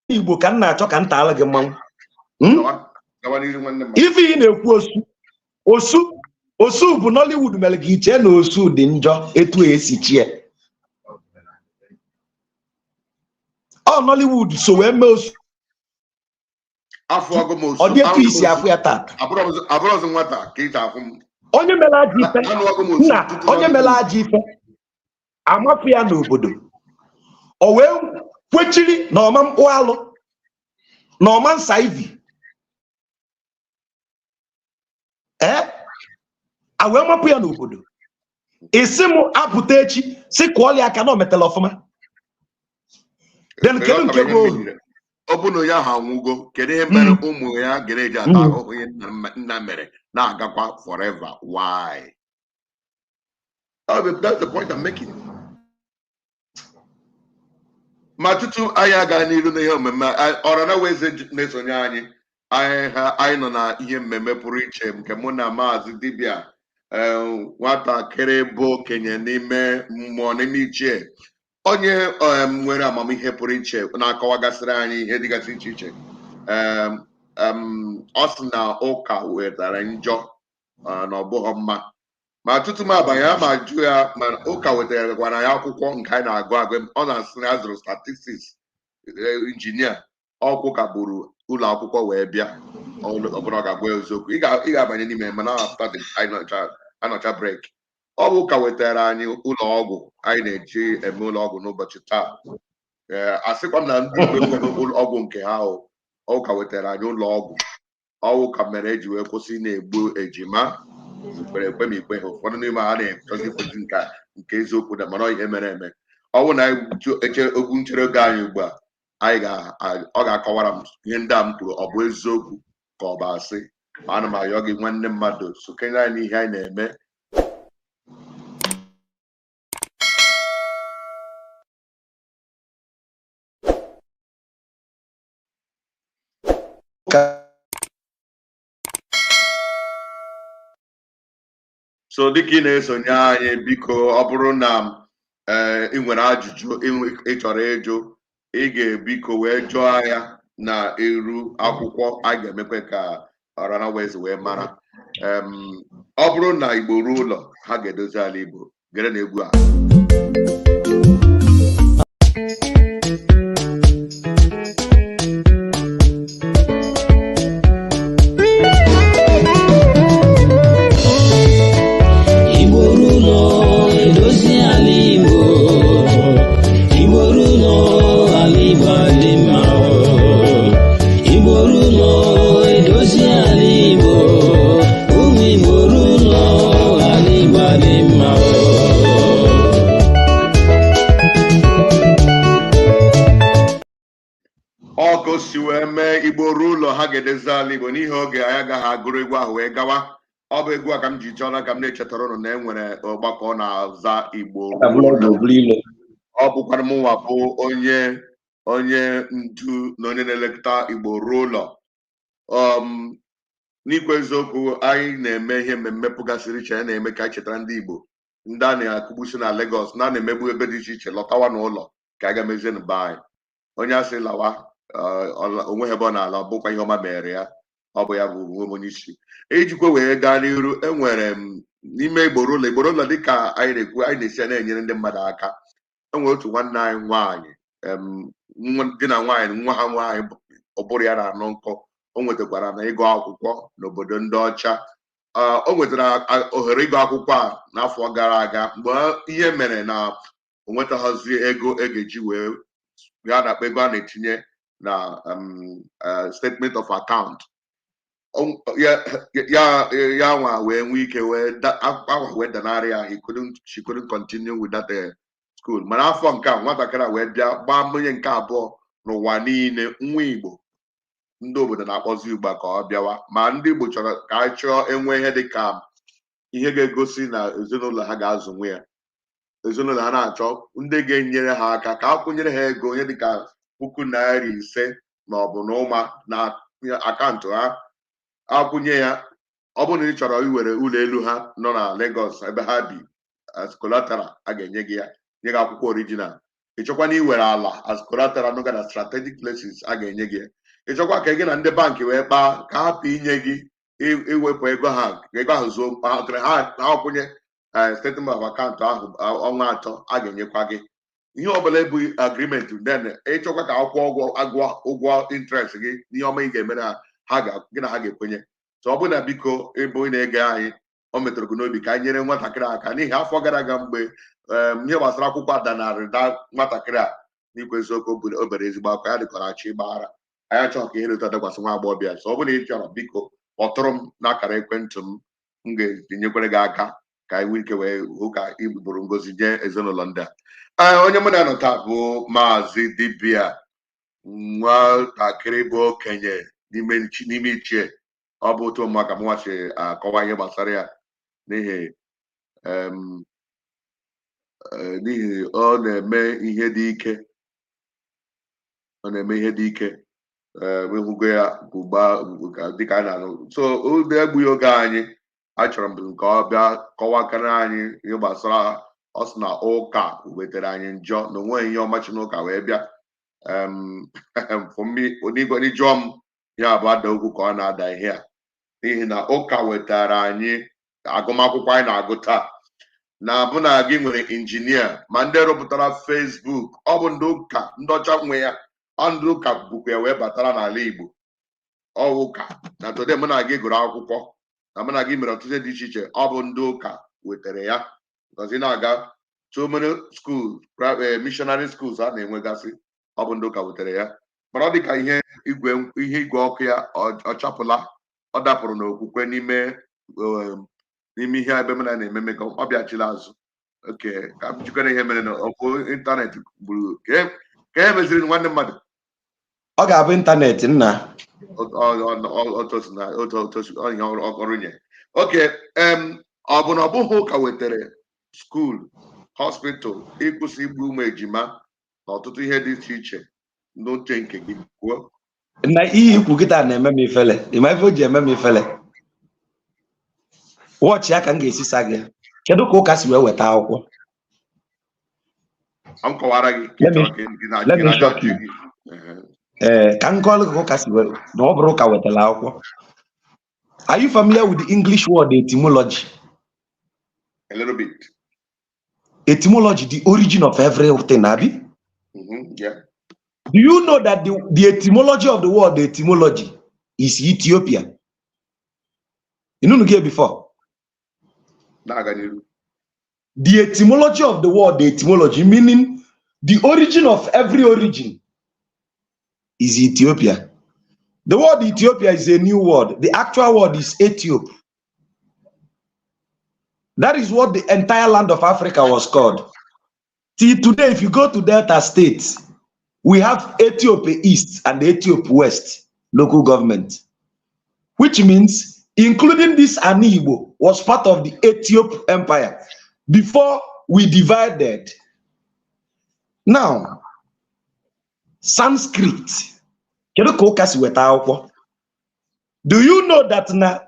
Igbo ka m na-achọ ka m taala gị mmanwụ. Ife ị na-ekwu osu bụ Nollywood mere gị iche na osu dị njọ etu esi chie. Ọ Nollywood so wee mee osu. Ọ dị etu isi afụ ya taa. Onye mere ajọ ife nna onye mere ajọ ife amapụ ya n'obodo. O wee kwechiri na ọma mkpụ alụ na ọma nsa ivi. A wee mapụ ya n'obodo. Isi m apụta echi si kụọla aka na o metela ọfụma. Then kedu nke bụ ọ bụ na ya ha nwugo kedu ihe mere ụmụ ya ga-eji ata ahụhụ ihe nna mere na-agakwa forever? Why? That's the point I'm making. Ma tutu anyị aga n'iru na ihe mmemme ọra na weze na-esonye anyị nọ na ihe mmemme pụrụ iche nke mụ na Mazi Dibia nwatakịrị bụ okenye n'ime mmụọ n'ime ichie, onye nwere amamihe pụrụ iche na-akọwagasịrị anyị ihe dịgasị iche iche. Ọ sị na ụka wetara njọ na ọ bụghị mma, ma tutu m abanye ma jụ ya ma ụka wetara ya akwụkwọ nke anyị na-agụ ọ na-asị na ya zụrụ statistics injinia ọkwụ ka buru ụlọ akwụkwọ wee bịa ọbụla ọ ga-agwa eziokwu. Ị ga-abanye n'ime mana anọcha brek. Ọ bụ ụka wetara anyị ụlọ ọgwụ anyị na-eji eme ụlọ ọgwụ n'ụbọchị taa. Asịkwa m na ndị Igbo nwere ụlọ ọgwụ nke ha ụka wetara anyị ụlọ ọgwụ. Ọwụ ka mere eji wee kwụsị na-egbu ejima kwere ekwe ma ikpe ha. Ụfọdụ n'ime ha na-echọzi ikpezi nke eziokwu na mana ihe mere eme. Ọwụ na eche okwu nchere oge anyị ugbu a ọ ga-akọwara m ihe ndị a m kwuru ọ bụ eziokwu ka ọ bụ asị. Ana m ayọ gị nwanne mmadụ so kenye anyị n'ihe anyị na-eme. So dịka ị na-esonye anyị, biko ọ bụrụ na ị nwere ajụjụ ị chọrọ ịjụ, ị ga-ebiko wee jụọ ya na eru akwụkwọ a ga-emekwe ka ọrana wezi wee mara. Ọ bụrụ na Igbo ruo ụlọ ha ga-edozi ala Igbo. Gere na egwu a. Ọkụ si wee mee Igbo ruo ụlọ ha ga-edozi ala Igbo n'ihi oge anyị agaghị agụrụ egwu ahụ wee gawa. Ọ bụ egwu a ka m ji chọọ ka m na-echetara ụnụ na enwere ọgbakọ na-aza Igbo ruo ụlọ. Ọ bụkwara m nwa bụ onye ndu na onye na-elekọta Igbo ruo ụlọ. N'ikwu eziokwu, anyị na-eme ihe mmemme pụgasịrị iche na-eme ka anyị chetara ndị Igbo ndị a na-akụgbusi na Lagos na na-emegbu ebe dị iche iche lọtawa n'ụlọ ka a ga-emezie na be anyị. Onye asị lawa onwe ebe ọ na-ala bụkwa ihe ọma mere ya. Ọ bụ ya bụ nwe onye isi ejikwa wee gaa n'iru. Enwere m n'ime Igbo ụlọ dịka anyị na-ekwu anyị na-esi na-enyere ndị mmadụ aka. Enwere otu nwanne anyị nwaanyị di na nwaanyị nwa ha nwaanyị ọ bụrụ ya na-anọ nkọ. O nwetakwara na ịgụ akwụkwọ n'obodo ndị ọcha. O nwetara ohere ịgụ akwụkwọ a n'afọ gara aga mgbe ihe mere na o nwetaghazi ego ga-eji wee ya na ego a na-etinye na statement of account. Ya nwa wee nwee ike wee danarị ya. She couldn't continue with that school. Mana afọ nke a nwatakịrị wee bịa gbaa mmanye nke abụọ n'ụwa niile. Nwa Igbo ndị obodo na-akpọzi Igbo ka ọ bịawa, ma ndị Igbo chọrọ ka anyị chọọ enwe ihe dịka ihe ga-egosi na ezinụlọ ha ga-azụ nwe ya. ezinụlọ ha na-achọ ndị ga-enyere ha aka ka a kwụnyere ha ego onye dịka $5,000 ma ọ bụ na ụma na akaụntụ ha akwụnye ya. Ọ bụrụ na ị chọrọ iwere ụlọ elu ha nọ na Lagos ebe ha bi as collateral, a ga-enye gị ya, nye gị akwụkwọ original. Ịchọkwa na iwere ala as collateral n'oge na strategic places, a ga-enye gị. Ịchọkwa ka gị na ndị bankị wee kpaa ka hapụ inye gị iwepụ ego ha ka ego ahụ zuo ha kwụnye statement of account ahụ ọnwa 3, a ga-enyekwa gị ihe ọbụla bụ agreement. Then ịchọkwa ka akwụkwọ ụgwọ interest gị n'ihe ọma ị ga-emere ha gị na ha ga-ekwenye. So ọ bụ na biko ebe ị na-ege anyị, o metụrụ gị n'obi ka anyị nyere nwatakịrị aka, n'ihi afọ gara aga mgbe ihe gbasara akwụkwọ adanarịda nwatakịrị a n'ikwu eziokwu o bere ezigbo akwa, ya dịkọrọ achọ ịgbaghara. Anyị achọghị ka ihe rụta dakwasị nwa agbọghọbịa. So ọ bụ na ị chọrọ biko kpọtụrụ m n'akara ekwentị m ga-enyekwere gị aka ka anyị nwee ike wee hụ ka ị bụrụ ngozi nye ezinụlọ ndị a. Onye mụ na-anọ taa bụ Mazi Dibia, nwatakịrị bụ okenye n'ime ichie. Ọ bụ otu ụmụaka m nwachi akọwa ihe gbasara ya n'ihi ọ na-eme ihe dị ike. Ọ na-eme ihe dị ike wehụgo ya dịka anyị na-anụ. So ụdị egbughị oge anyị, achọrọ m nke ọ bịa kọwakara anyị ihe gbasara ọ sị na ụka wetara anyị njọ na onweghị ihe ọmachi n'ụka wee bịa. Jụọ m ya bụ ada okwu ka ọ na-ada ihe a, n'ihi na ụka wetara anyị agụmakwụkwọ anyị na-agụ taa. Na bụ na gị nwere injinia ma ndị rụpụtara Facebook, ọ bụ ndị ụka ndị ọcha nwe ya. Ndị ụka bụkwa ya wee batara n'ala Igbo. Ọ ụka na tode mụ na gị gụrụ akwụkwọ na mụ na gị mere ọtụtụ dị iche iche, ọ bụ ndị ụka wetara ya. Gọzi na-aga so many schools, missionary schools a na-enwegasị, ọ bụ ndị ụka wetara ya. Mana ọ dị ka ihe igwe ọkụ ya ọ chapụla, ọ dapụrụ n'okwukwe n'ime ihe ebe m na-eme mmekọ, ọ bịachila azụ. Oke, ka m jikọrọ ihe mere na ọkụ ịntanetị gburu ka e meziri nwanne mmadụ. Ọ ga-abụ ịntanetị nna ọrụ nye. Oke, ọ bụ na ọ bụghị ụka wetara skuul, hospital, ịkwụsị igbu ụmụ ejima na ọtụtụ ihe dị iche iche n'oche nke gị kwuo? Na ihe ikwu kịta na-eme m ifele. Ịma ife o ji eme m ifele? Wọchị ya ka m ga-esisa gị. Kedu ka ụka si wee weta akwụkwọ? M kọwara gị ka m kọọrọ gị ụka si wee na ọ bụrụ ụka wetara akwụkwọ. Are you familiar with the English word etymology? A little bit. Etymology, the origin of everything, Abi? Yeah. Do you know that the etymology of the word etymology is Ethiopia? You know here before? The etymology of the word etymology, meaning the origin of every origin, is Ethiopia. The word Ethiopia is a new word. The actual word is Ethiop. That is what the entire land of Africa was called. Till today, if you go to Delta states, we have Ethiopia East and Ethiopia West local government, which means including this Igbo was part of the Ethiopian Empire before we divided. Now, Sanskrit. Do you know that now,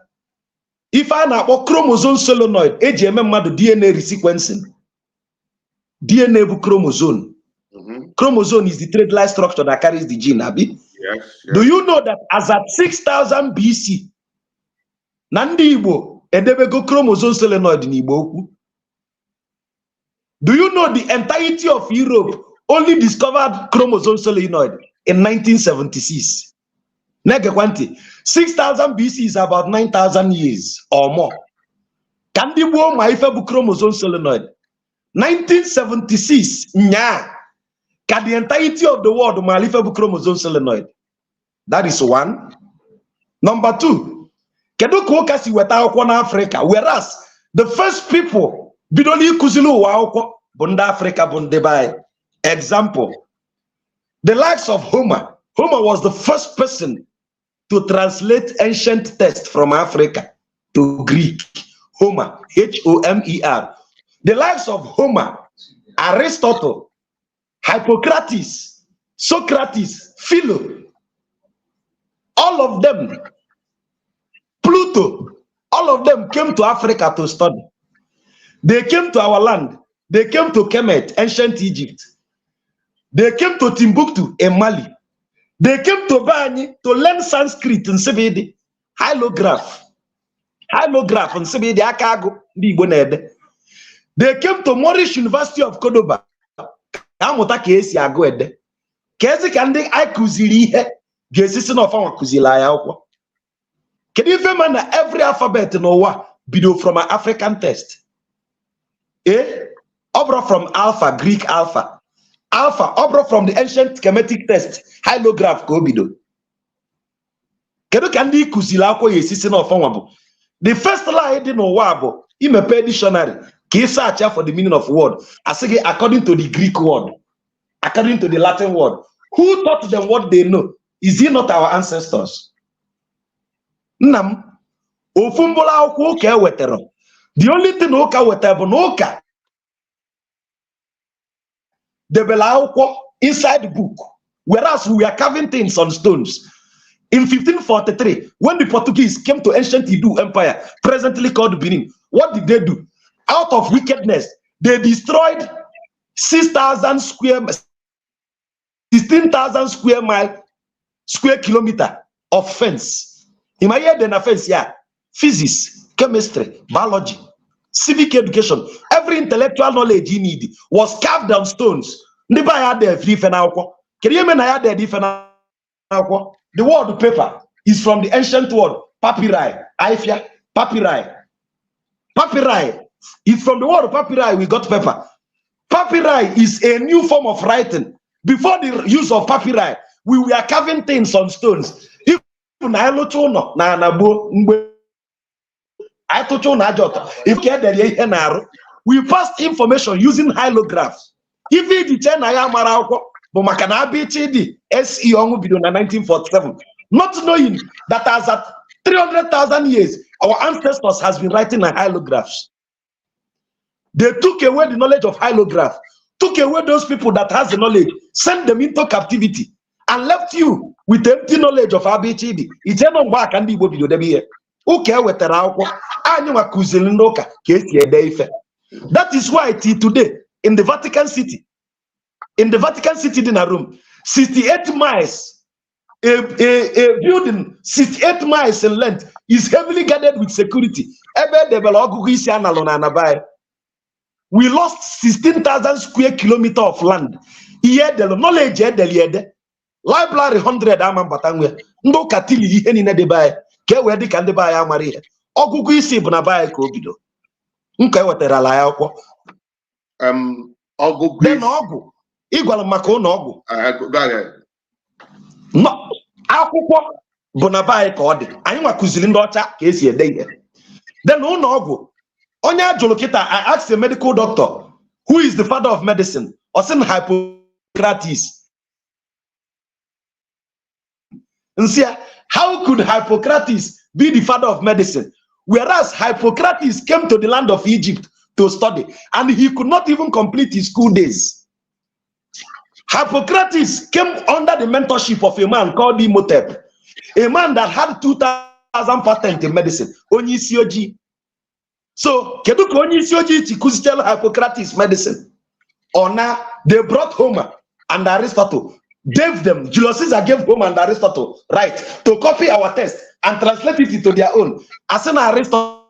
if I know chromosome solenoid, DNA resequencing, DNA bu chromosome. Chromosome is the thread-like structure that carries the gene, Abi. Yes. Do you know that as at 6000 BC, Nandi Igbo edebego chromosome solenoid in Igbo? Do you know the entirety of Europe only discovered chromosome solenoid in 1976? 6000 BC is about 9,000 years or more. Kandi Igbo ma ife bu chromosome solenoid. 1976, nya. Can the entirety of the world malife chromosome solenoid? That is one. Number two, kedu ka ụka si weta akwụkwọ na Africa, whereas the first people bidoli kuzili ụwa akwụkwọ bụ ndị Africa bụ ndị bai. Example, the likes of Homer. Homer was the first person to translate ancient text from Africa to Greek. Homer, H-O-M-E-R. The likes of Homer Aristotle, Hippocrates, Socrates, Philo, all of them, Pluto, all of them came to Africa to study. They came to our land. They came to Kemet, ancient Egypt. They came to Timbuktu in Mali. They came to Bani to learn Sanskrit in Sibidi, Hylograph in Sibidi, Akago, Igbo Nede. They came to Moorish University of Cordoba. Amota kesi agwede. Kesi kandi aikuzili he. Gesisi no fa wakuzila ya okwa. Can you remember every alphabet no wa video from an African text? Obra from Alpha, Greek Alpha. Alpha, obra from the ancient Kemetic text, Hylograph ko bido. Kedu kandi kuzila ko yesisi no fa wabu. The first line di no wa bo, imepe dictionary. Can you search for the meaning of word? I say according to the Greek word, according to the Latin word. Who taught them what they know? Is it not our ancestors? Nam, ofumbola oka wetero. The only thing oka wetero noka. The bela inside the book, whereas we are carving things on stones. In 1543, when the Portuguese came to ancient Edo Empire, presently called Benin, what did they do? Out of wickedness, they destroyed 16,000 square kilometer of fence. In my head, then a fence, yeah. Physics, chemistry, biology, civic education, every intellectual knowledge you need was carved on stones. The word paper is from the ancient word papyri. Papyri. It's from the word papyri we got paper. Papyri is a new form of writing. Before the use of papyri, we were carving things on stones. If we passed information using hylograph. If it is SE 1947, not knowing that as at 300,000 years, our ancestors has been writing on hydrographs. They took away the knowledge of hydrograph, took away those people that has the knowledge, sent them into captivity, and left you with empty knowledge of ABCD. It's not back and Igbo video here. Okay, that is why today in the Vatican City, in the room, 68 miles, a building 68 miles in length is heavily guarded with security. We lost 16,000 square kilometers of land. Here the knowledge library 100 batangwe ndo katili ihe ni na debay ke we dika ndị ba ya mara ihe ọgụgụ isi bụ na ba ya ka obido nke wetara la ya akwọ ọgụgụ isi ọgụ igwala maka ụlọ ọgụ no akwụkwọ bụ na ba ya ka ọ dị anyị nwakuzili ndị ọcha ka esi ede ihe then ụlọ ọgụ onye ajụrụ kita I asked a medical doctor who is the father of medicine osin Hippocrates. And see, how could Hippocrates be the father of medicine? Whereas Hippocrates came to the land of Egypt to study, and he could not even complete his school days. Hippocrates came under the mentorship of a man called Imhotep, a man that had 2,000 patents in medicine. Onyisioji. So, kedu ko Onyisioji chikuzichela Hippocrates medicine? Or now they brought Homer and Aristotle. Gave them, Julius Caesar gave Homer and Aristotle right to copy our text and translate it into their own. As an Aristotle,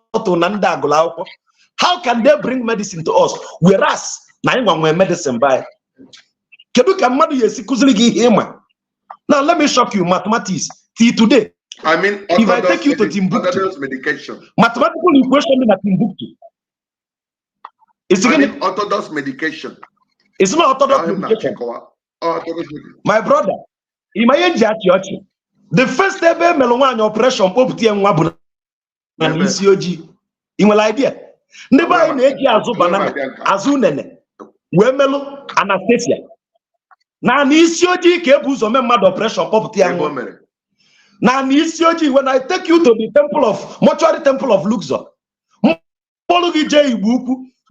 how can they bring medicine to us? Whereas, medicine by. Now let me shock you, mathematics. Till today, I mean, if I take you to Timbuktu, medication. Mathematical equation in Timbuktu. It's again orthodox medication. It's not orthodox medication. My brother, the first ever melon operation popti and wabu and Isioji. You will idea. Never in a azu banana, azunene, wemelo, anesthesia. Now, Isioji kebuzo mad operation popti and woman. Now, Isioji, when I take you to the temple of mortuary temple of Luxor,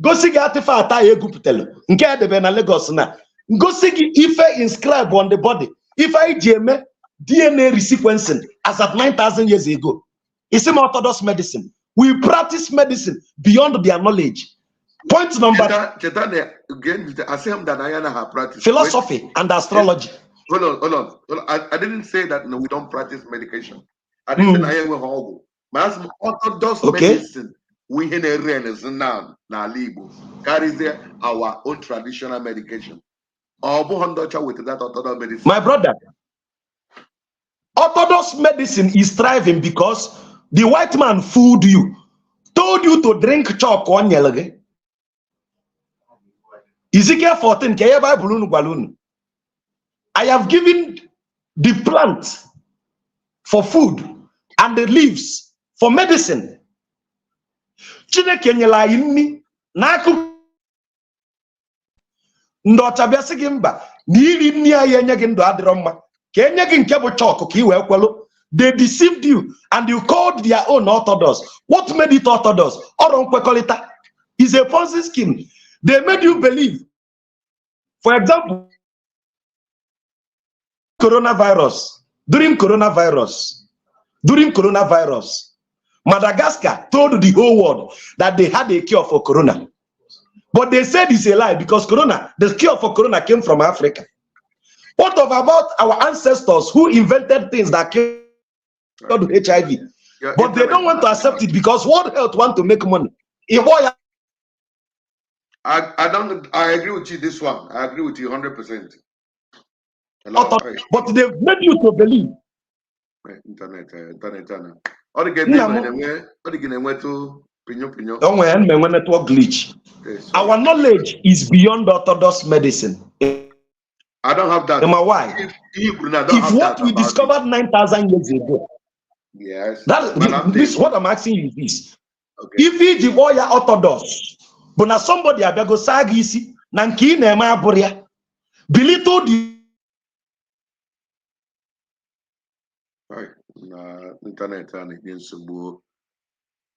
gosi gị artifact a egwupụtara nke edebe na Lagos na gosi gị ife inscribe on the body ife anyị ji eme DNA resequencing as at 9,000 years ago. It's in orthodox medicine. We practice medicine beyond their knowledge. Point number philosophy and astrology. Hold on. I didn't say that no, we don't practice medication. I didn't say I am but orthodox medicine. We in a now carries our own traditional medication. With that orthodox medicine. My brother, orthodox medicine is thriving because the white man fooled you, told you to drink chalk on yellow. Ezekiel 14, I have given the plant for food and the leaves for medicine. Chineke nyela inni naku ndo chabia sigi mba ni iri nni aye enye gi ndo adiro mma ka enye gi nke bu chalk ka iwe kwelu. They deceived you and you called their own orthodox. What made it orthodox? Is a Ponzi scheme. They made you believe. For example, during coronavirus, Madagascar told the whole world that they had a cure for corona. But they said it's a lie because the cure for corona came from Africa. What about our ancestors who invented things that killed HIV? But they don't want to accept it because World Health want to make money. I agree with you this one. I agree with you 100%. But they've made you to believe. Internet. Network glitch. Our knowledge is beyond orthodox medicine. I don't have that. Why? If what we discovered 9,000 years ago. Yes. This what I'm asking you is this. Okay. If you are orthodox, but now somebody abego sagisi nanki nema aburia belittle the internet and against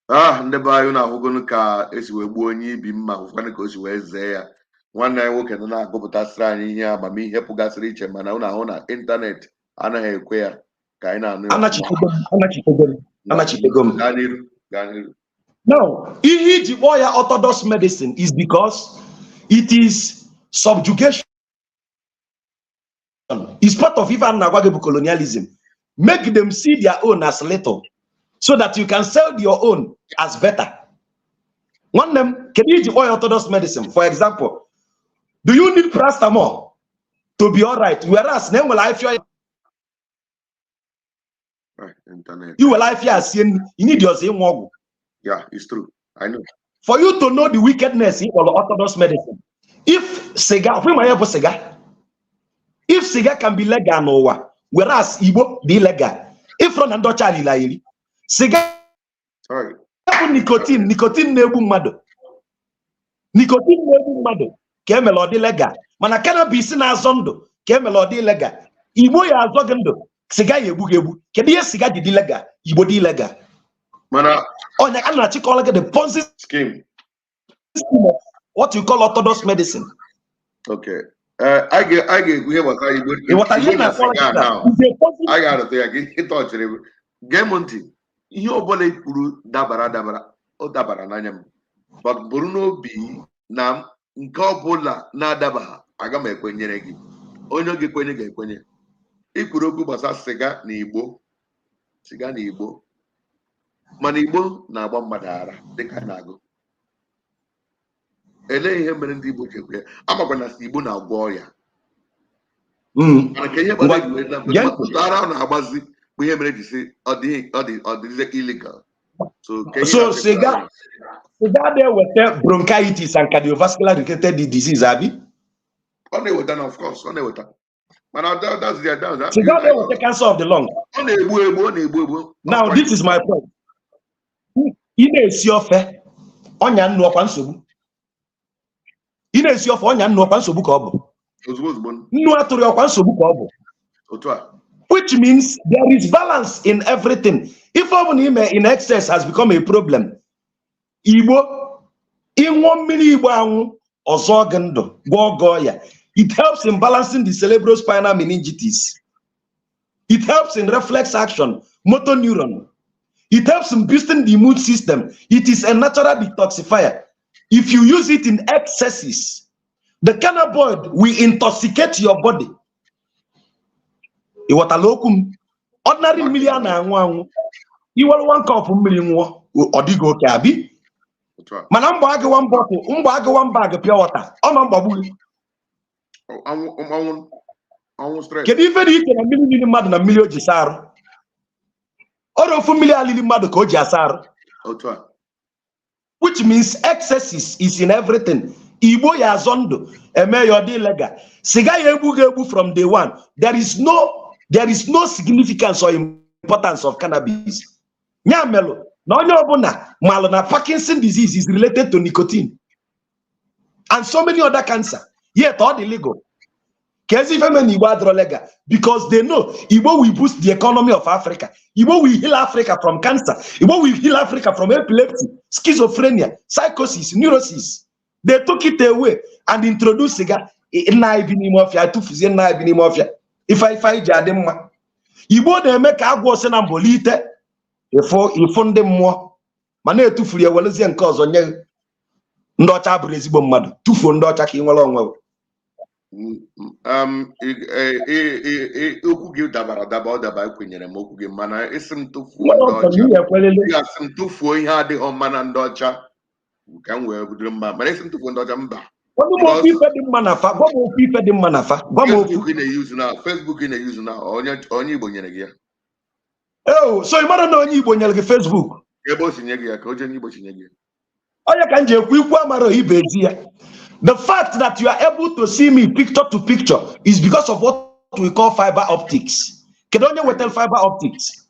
ndeba you na hugonu ka esi we gbo onye ibi mma hufana ka o si we ze ya nwanne nwoke no na agụpụtasịrị anyị ihe amamihe pụgasịrị iche mana ụna ahụ na internet anaghị ekwe ya ka anyị na-anụ anachitego. Now, ihe orthodox medicine is because it is subjugation. It's part of even colonialism. Make them see their own as little so that you can sell your own as better. One them can you orthodox medicine. For example, do you need paracetamol to be all right? Whereas name will life internet. You will life you need your same work. Yeah, it's true. I know. For you to know the wickedness of orthodox medicine, if cigar can be legal no, whereas Igbo be illegal. If from and Dutch cigar, sorry, nicotine nebu mado. Nicotine nebu mado. Kemelodi legal. Mana cannabis na zondo. Kemelodi legal. Igbo ya zogendo. Cigar yebu. Kedi cigar di legal. Igbo di legal. Mana on the Ponzi scheme. What you call orthodox medicine. Okay. I get what I gotta say I touch it. Gemonti. You bole puru dabara o dabara nanyam. But Bruno B nam nkobola na dabaha aga m ekwenyere gị onye oge kwenye ga-ekwenye ikwuru okwu gbasa siga na Igbo mana Igbo na-agba mmadụ ara dịka na-agụ ele ihe mere ndị Igbo jekwe amakwa na Igbo na-agwọ ọrịa mana ka ihe gbara ara na-agbazi bụ ihe mere ji sị ọ dịze illegal so siga there with bronchitis and cardiovascular related disease, Abi? On the water, of course, on the water. But that's their down. Cigar there with the cancer of the lung. Now, this is my point. Ine esi ofe onya nnu okwa nsogbu. Ine esi ofe onya nnu okwa nsogbu ka ọ bụ. Nnu atụrụ okwa nsogbu ka ọ bụ. Otu a. Which means there is balance in everything. If in excess has become a problem, Igbo, ịṅụọ mmiri Igbo anwụ ọzọ gị ndụ gwọọ ya. It helps in balancing the cerebrospinal meningitis. It helps in reflex action, motor neuron. It helps in boosting the immune system. It is a natural detoxifier. If you use it in excesses, the cannabinoid will intoxicate your body. Ordinary million and you want 1 cup of million or digo cabi. Manamba one bottle, one bag pure water. Can even eat a million mad and a million gisar. Or familiar little mad jasar. Which means excesses is in everything. Igbo ya zondo, eme yodi lega. Siga yebu from day one. There is no significance or importance of cannabis. Nyamelo, no nyobuna, malona Parkinson disease is related to nicotine. And so many other cancer. Yet all illegal. Because they know Igbo will boost the economy of Africa. Igbo will heal Africa from cancer. Igbo will heal Africa from epilepsy, schizophrenia, psychosis, neurosis. They took it away and introduced cigar. If I jadema, Igbo they make agwo and bolite before you fund them more. Mane to free a Wallisian cause on you. Not a Brazil mad, 2 for Dota King along. Okugi dabara daba daba kwenyere m okugi mana isim tufu ihe adịghị mma na ndị ọcha ka m wee bidoro mma mana isim tufu ndị ọcha mba Facebook na-use na onye Igbo nyere gị ya. Oh, so you mara na onye Igbo nyere gị Facebook ebe o si nye gị ya ka onye Igbo si nye gị ya. Onye ka nje ekwu ikwu amara ibe ezi ya. The fact that you are able to see me picture to picture is because of what we call fiber optics. Can only tell fiber optics?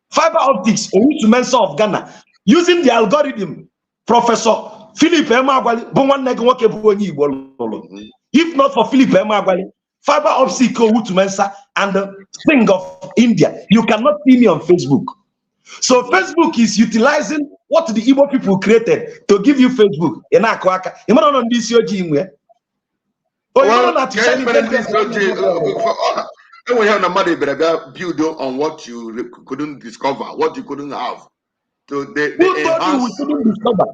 Fiber optics, of Ghana, using the algorithm, Professor Philip Emagwali, if not for Philip Emagwali, fiber optics and the thing of India, you cannot see me on Facebook. So Facebook is utilizing what the Igbo people created to give you Facebook. You know on this build on what you couldn't discover, what you couldn't have. So they who thought you couldn't discover?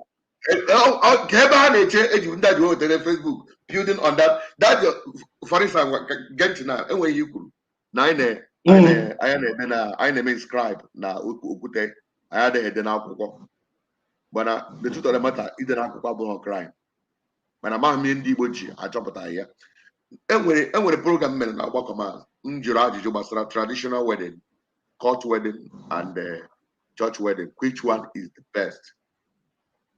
Facebook building on that. That for instance, get to now. Anyway, you could I name scribe na ukute. I had a head now. But the truth of the matter is that I'm a crime. When I'm a man, I drop it here. And when the program men now walk command, traditional wedding, court wedding, and church wedding, which one is the best?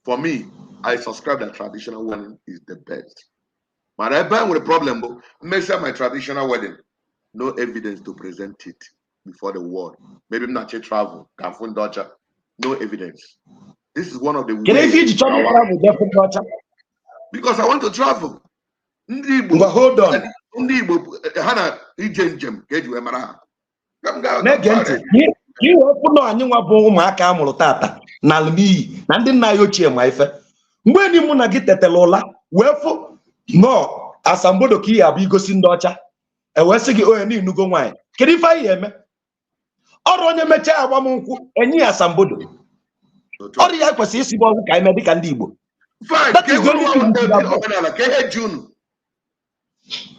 For me, I subscribe that traditional wedding is the best. But I buy with a problem, but measure my traditional wedding, no evidence to present it before the world. Maybe I'm not travel, can phone daughter, no evidence. This is one of the ways. Can I feed you travel? Because I want to travel. But hold on. Hana ijenjem keju emara. You open on you wabo maka amụrụ tata na almiyi na ndị nna ya ochie ma ife. Mgbe ni mụ na gị tetelola wee fụ no asambodo ka ya bụ igosi ndị ọcha. E wee sị gị onye ni nugo nwaanyị. Kedu ife anyị eme? Ọrụ onye mechaa agbamnkwụ enyi ya asambodo. Ọrụ ya kwesịrị isi bụ ọgwụ ka ime dịka ndị Igbo. That is the only thing.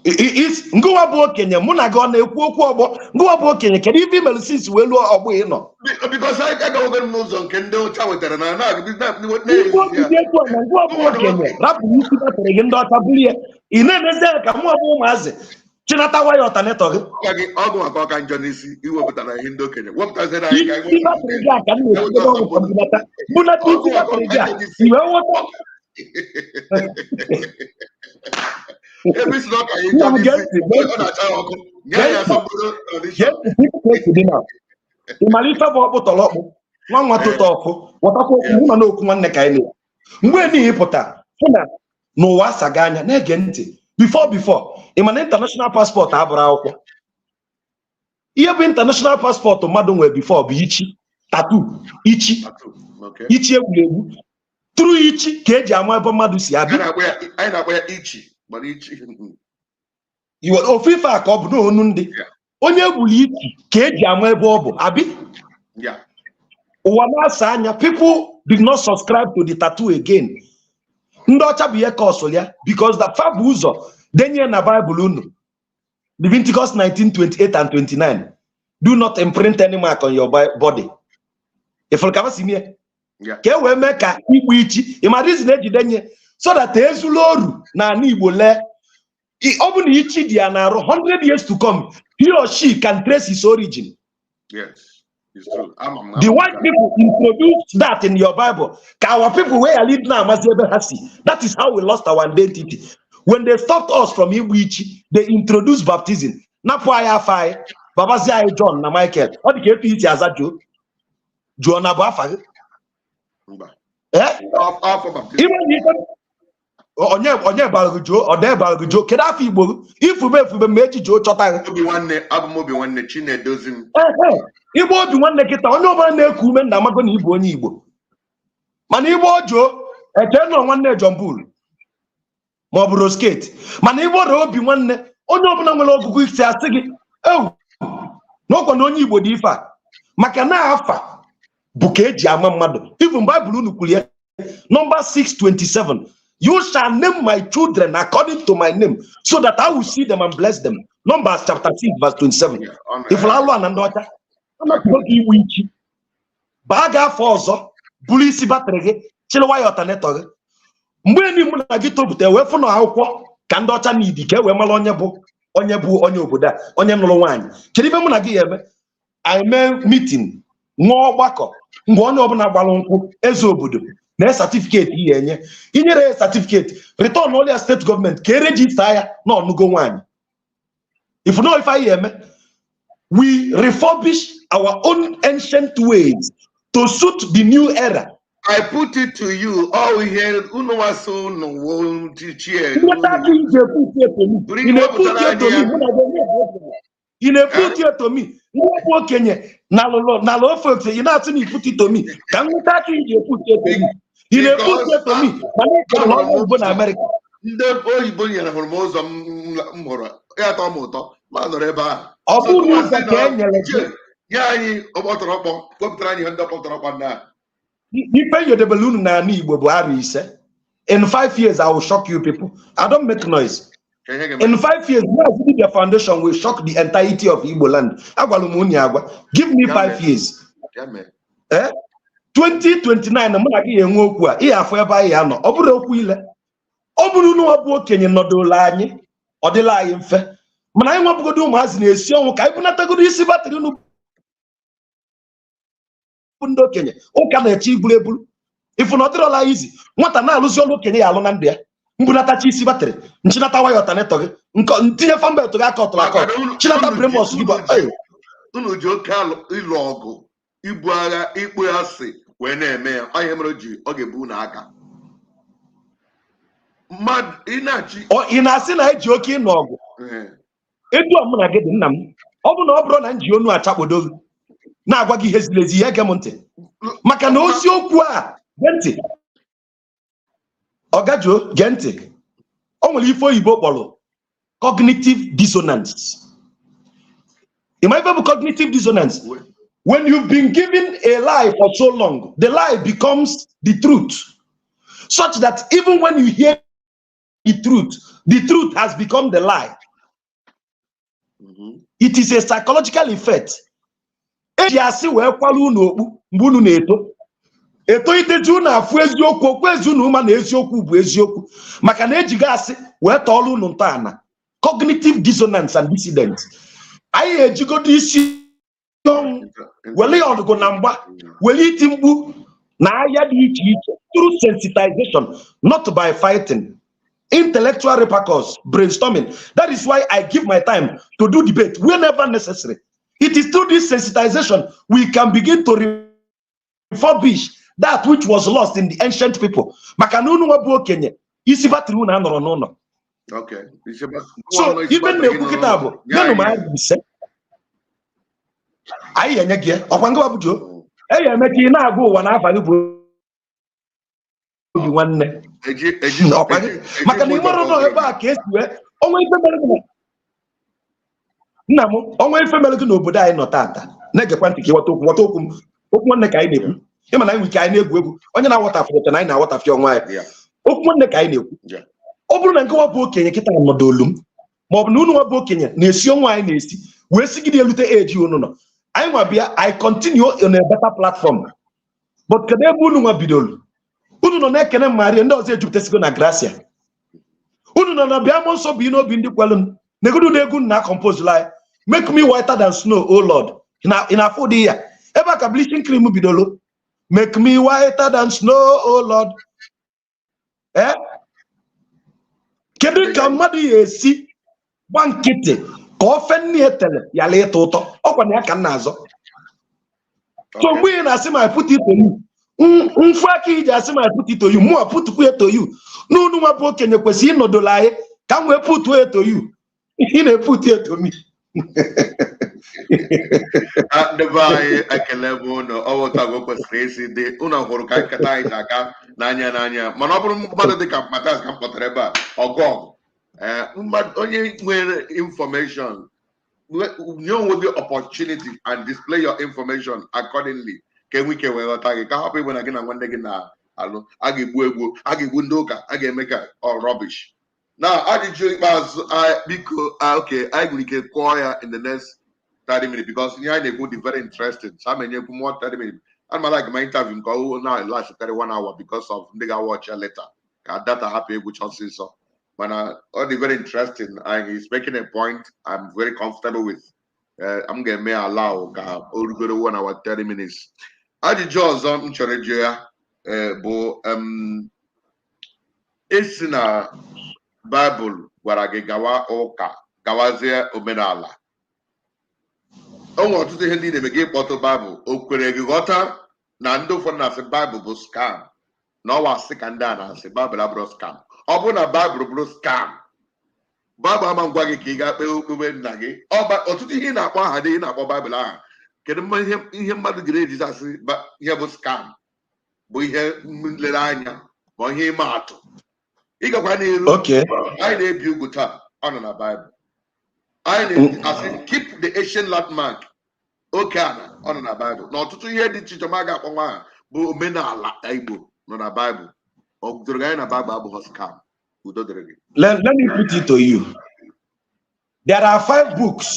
Is ngụwa bụ okenye mụ na gị ọ na-ekwu okwu ọgbọ ngụwa bụ okenye kedu ife imelu since wee lụọ ọgbọ ị nọ because I ga oge n'ụzọ nke ndị ọcha wetara na ngụwa bụ okenye rapụ isi batara gị ndị ọcha bụrụ ya ị na-enezi ka mụ ọbụ ụmụazị chinata waya ọtanetọ gị ọgụ maka ọka njọ n'isi iwepụtara ihe ndị okenye wepụtazịra anyị ka isi batara gị aka m na-ekwu ọgwụ mbunata isi batara gị a iwe nweta every slot I ịmalite bụ ọkpụtọrọ ọkpụ nwa nwa tụtọ ọkụ wọtakwa okwu mụ na okwu nwanne ka anyị mgbe n'ihi pụta fụ na n'ụwa asaga anya na-ege ntị before ịmana international passport abụrụ akwụkwọ ihe bụ international passport mmadụ nwere before bụ ichi tatu ichi egwuregwu through ichi ka eji ama ebe mmadụ si abi. Anyị na-akpọ ya ichi, gbara ichi. Ofu ife a ka ọ bụ n'onu ndị onye gburu ichi ka eji ama ebe ọ bụ abi. Ụwa na-asa anya, people did not subscribe to the tattoo again. Ndị ọcha bụ ihe ka ọsọ ya because the fa bụ ụzọ denye na Bible unu Leviticus 19:28 and 29. Do not imprint any mark on your body. Ifuru ka si mie ka e wee mee ka igbu ichi ịmara na eji denye so that ezulu oru na ana Igbo lee ọ bụ na ichi dị ya na arụ 100 years to come, he or she can trace his origin. Yes, it's true. The white people introduced that in your Bible. Our people where I live now, that is how we lost our identity. When they stopped us from Igbo, they introduced baptism. Napo Ayafai, Babazia John, na Michael. What the KP as a Joe? John Abafa. Onye Balgujo or there Balgujo, Kedafi Igbo, if we made Joe Chota. Abumobi one Chine dozen. Igbo bi nwanne kita onye ọbụla na-eku ume na amago na Igbo onye Igbo. Mana Igbo ojo eche no nwanne Jombul. Ma ọ bụ Roskate. Mana Igbo ro obi nwanne onye ọbụla nwere ọgụgụ isi asị gị n'ọkwa na onye Igbo dị ife a. Maka na afa bụ ka eji ama mmadụ. Even Bible unu kwuru ya. Number 6:27. You shall name my children according to my name, so that I will see them and bless them. Numbers chapter 6 verse 27. If lalu anando acha, amakugo iwu ichi. Baga afọ ọzọ, bulu isi batrị gị, chịrịwa ya ọtanetọ gị. Mgbe ni mụ na gị tobute wee fụ na akwụkwọ ka ndị ọcha n'idi ka e wee mara onye bụ onye obodo a, onye nụrụ nwaanyị. Kedu ibe mụ na gị ya eme? Anyị mee meeting, ṅụọ ọgbakọ, mgbe onye ọbụla gbara nkwụ eze obodo. Na certificate ihe enye inyere certificate return only a state government ka register ya na onugo nwanyị. If you know if I eme, we refurbish our own ancient ways to suit the new era. I put it to you, all we hear unowaso no won't cheer. In a put here to me. No Kenya. Now folks, you not to put it to me. Can you touch you put it to me? In a put here to me. America. The boy Bunya for most of Mora. Yatomoto, Manoreba. Yai about Robo, Coptrani and Dr. You pay your balloon Nani Buhari said. In 5 years, I will shock you people. I don't make noise. In 5 years, the foundation will shock the entirety of Igbo land. Give me 5 years. 2029, I'm going to give you a word. Here, forever, I am not. Oburokuile. Oburu no abu Kenyan no do lani or the lying fair. Man, I want to do Mazi Dibia. I put not a good issue, but you know. Pundo Kenya. O can achieve blue. If not all easy, what an allusion Kenya alone and there. Mbunata chisi battery. Nchinata wa yotaneto. Ntinye fambe to ga kotla. Chinata bremos giba. Unu joka ilogo. Ibu agha ikpe asị wee na-eme ya onye mere ji ọ ga-ebu na aka. Mmadụ ị na-asị na eji oke ịnụ ọgụ. Edu ọmụ na gị dị nna m. Ọ bụ na ọ bụrụ na nji onu achakpodo gị na-agwa gị ihe ziri ezi ihe gem ntị. Maka na osiokwu a gee ntị. Ọgajo gee ntị. O nwere ife oyibo kpọrọ cognitive dissonance. Ị ma ife bụ cognitive dissonance? When you've been given a lie for so long, the lie becomes the truth. Such that even when you hear the truth has become the lie. It is a psychological effect. Ejiasi wee kwalu n'okpu mgbe unu na-eto. Eto iteju na afu eziokwu okwu ezu na ụma na eziokwu bụ eziokwu. Maka na ejiga asị wee tọọlụ unu ntọala. Cognitive dissonance and dissident. Anyị ejigodo isi wele ọdụgụ na mgba wele iti mgbu na ahịa dị iche iche through sensitization, not by fighting. Intellectual repercussions, brainstorming. That is why I give my time to do debate whenever necessary. It is through this sensitization we can begin to refurbish that which was lost in the ancient people. Maka na unu wabu okenye isi batri unu anọrọ n'ụlọ. Okay. So even na ekwu kita bụ nenu ma ya bise. Ayi enye gị ọkwa ngwa bujo eyi eme ka ị na-agụ ụwa n'afa gị bụ nwanne maka na ịmara nọ ebe a ka esi wee onwe ife mere gị nna m onwe ife mere gị n'obodo anyị nọ tata na-egekwa ntị ka ịghọta okwu m okwu nwanne ka anyị na-ekwu ịma na anyị nwere ike anyị na-egwu egwu onye na-aghọtafụ na anyị na-aghọtafị ọnwa anyị okwu nwanne ka anyị na-ekwu ọ bụrụ na nke nwa bụ okenye kịta nọdụ olu m ma ọ bụ na unu nwa bụ okenye na-esi ọnwa anyị na-esi wee sigide elute eji unu nọ anyị nwa bịa I continue on a better platform but kedu ebe unu nwa bidoro unu nọ na-ekene mmaria ndị ọzọ ejupụtasigo na gracia unu nọ na bịa mụ nsọ bụ n'obi ndị kwelu m negodu na egwu na compose lie make me whiter than snow oh Lord in afọ dị ya ebe a ka bleaching cream bidoro make me whiter than snow oh Lord kedu ka mmadụ ya esi gba nkịtị ka ofe nne ya tele ya lee ịtọ ụtọ ọkwa na ya ka m na-azọ so mgbe ị na-asị ma put it to you mfu aka iji asị ma put it to you mụ pụtụkwu ya to you n'unu nwa bụ okenye kwesịrị ịnọdụla anyị ka m wee put ya to you ị na-eput ya to me ndebe anyị ekele bụ ụnụ ọwụtago kwesịrị isi dị ụnụ hụrụ ka nkata anyị na-aga n'anya mana ọ bụrụ mmadụ dịka Matthias ka m kpọtara ebe a ọgụ onye nwere information nye onwe gị opportunity and display your information accordingly ka enwe ike wee ghọta gị ka hapụ igwe na gị na nwanne gị na-alụ a ga-egbu egwu a ga-egbu ndị ụka a ga-eme ka rubbish na ajụjụ ikpeazụ biko okay anyị nwere ike kụọ ya in the next 30 minutes because ihe anyị na-ekwu dị very interesting so I'm enyekwu more 30 minutes and my like my interview nke ọhụụ na last 31 hour because of ndị ga-watch ya later ka data hapụ egwu ọsịsọ mana ọ dị very interesting and he's making a point I'm very comfortable with I'm ga-eme allow ka o rugoro 1 hour 30 minutes ajụjụ ọzọ m chọrọ ịjụ ya bụ esi na Bible gwara gị gawa ụka gawazie omenala o nwere ọtụtụ ihe ndị na-eme gị ịkpọtụ Bible o kwere gị ghọta na ndị ụfọdụ na-asị Bible bụ scam na ọwa asị ka ndị a na-asị Bible abụrụ scam ọ bụrụ na Bible bụrụ scam Bible ama ngwa gị ka ị ga-akpe okpukpe nna gị ọtụtụ ihe ị na-akpọ aha dị ị na-akpọ Bible aha kedu mma ihe mmadụ gịrị ejizi asị ihe bụ scam bụ ihe nlereanya ma ihe ịma atụ ị gakwa n'iru anyị na-ebi ugwu taa ọ nọ na Bible anyị na-asị keep the ancient landmark oke ala ọ nọ na Bible na ọtụtụ ihe dị iche iche ma ga-akpọ nwa ha bụ omenala Igbo nọ na Bible ọ doro anyị na Bible abụghị scam udo dịrị gị. Let me put it to you. There are 5 books,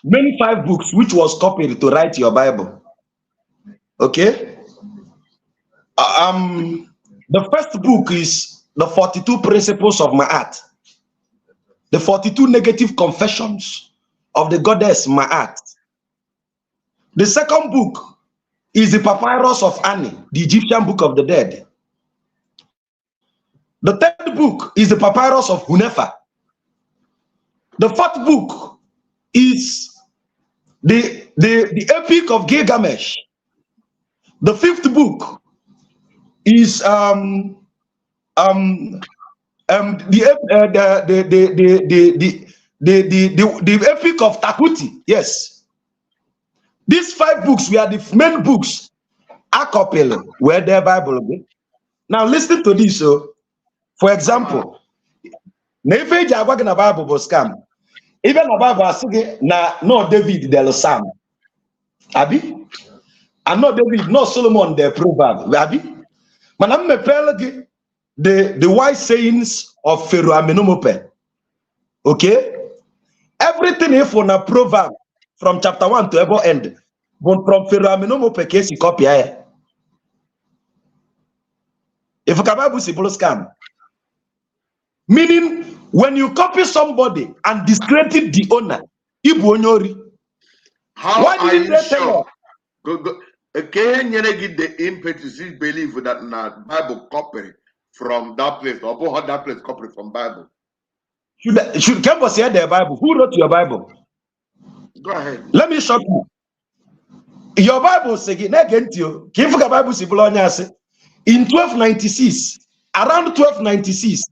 many 5 books which was copied to write your Bible. Okay? The first book is the 42 Principles of Ma'at. The 42 Negative Confessions of the Goddess Ma'at. The second book is the Papyrus of Ani, the Egyptian Book of the Dead. The third book is the Papyrus of Hunefa. The fourth book is the Epic of Gilgamesh. The fifth book is the Epic of Tahuti. Yes, these 5 books were the main books a couple where the Bible. Now listen to this. So, for example, never jagwa na Bible was scam. Even the Bible asige na no David del Sam. Abi? And no David, no Solomon the proverb. Abi? Manam me pelagi the wise sayings of Pharaoh Amenemope. Okay? Everything if on a proverb from chapter 1 to ever end. But from Pharaoh Amenemope case you copy here. If a Bible is a scam. Meaning, when you copy somebody and discredit the owner, how are you sure? Can you get the impetus to believe that Bible copy from that place or that place copy from Bible? Should Campus hear the Bible? Who wrote your Bible? Go ahead. Let me show you. Your Bible says again to you. In 1296. Around 1296,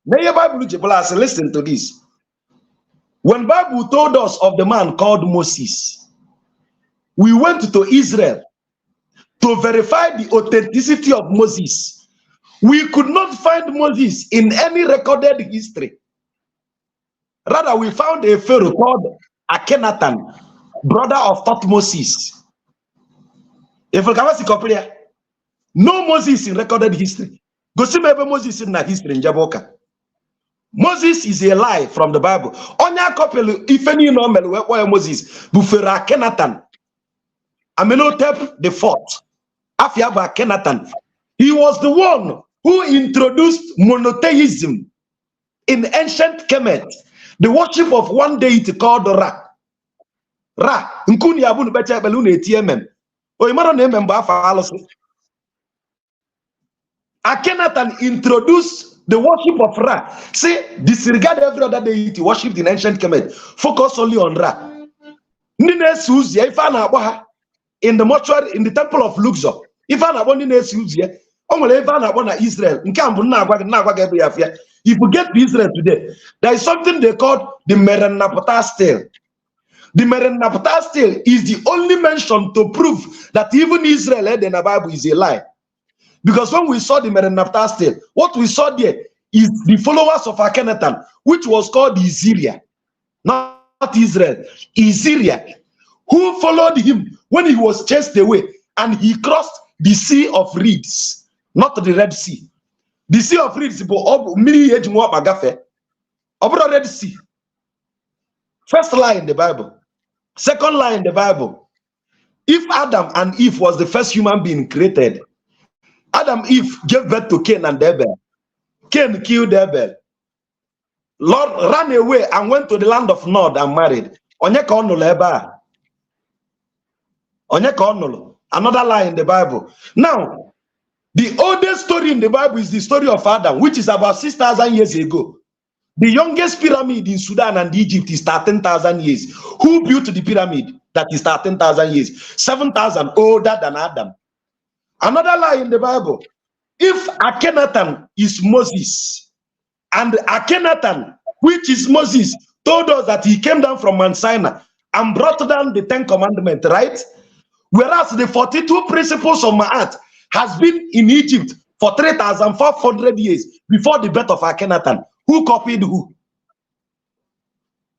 listen to this. When Bible told us of the man called Moses, we went to Israel to verify the authenticity of Moses. We could not find Moses in any recorded history. Rather, we found a pharaoh called Akhenaten, brother of Thutmose. If you can see, no Moses in recorded history. Go see maybe Moses in the history in Jaboka. Moses is a lie from the Bible. Onya kopelu ifeni no melu where Moses bufera Akhenaten. Amenhotep the fourth. Afiaba Akhenaten. He was the one who introduced monotheism in ancient Kemet, the worship of one deity called Ra. Ra. Nkuni abunu becha belu na etiemem. O imaro na emem ba afa alosi. Akhenaten introduced the worship of Ra. See, disregard every other deity worshipped in ancient Kemet. Focus only on Ra. Nine Suzie, if I in the mortuary, in the temple of Luxor, if I want Nine Suzie, only if I want Israel. If we get to Israel today, there is something they call the Merenapata stele. The Merenapata stele is the only mention to prove that even Israel in the Bible is a lie. Because when we saw the Merenapata stele, what we saw there is the followers of Akhenaten, which was called Assyria, not Israel, Assyria, who followed him when he was chased away and he crossed the Sea of Reeds, not the Red Sea. The Sea of Reeds is Red Sea. First lie in the Bible. Second lie in the Bible. If Adam and Eve was the first human being created, Adam and Eve gave birth to Cain and Abel. Cain killed Abel. Lord ran away and went to the land of Nod and married. Another lie in the Bible. Now, the oldest story in the Bible is the story of Adam, which is about 6,000 years ago. The youngest pyramid in Sudan and Egypt is 13,000 years. Who built the pyramid that is 13,000 years? 7,000 older than Adam. Another lie in the Bible. If Akhenaten is Moses, and Akhenaten, which is Moses, told us that he came down from Mount Sinai and brought down the 10 commandments, right? Whereas the 42 principles of Ma'at has been in Egypt for 3,400 years before the birth of Akhenaten. Who copied who?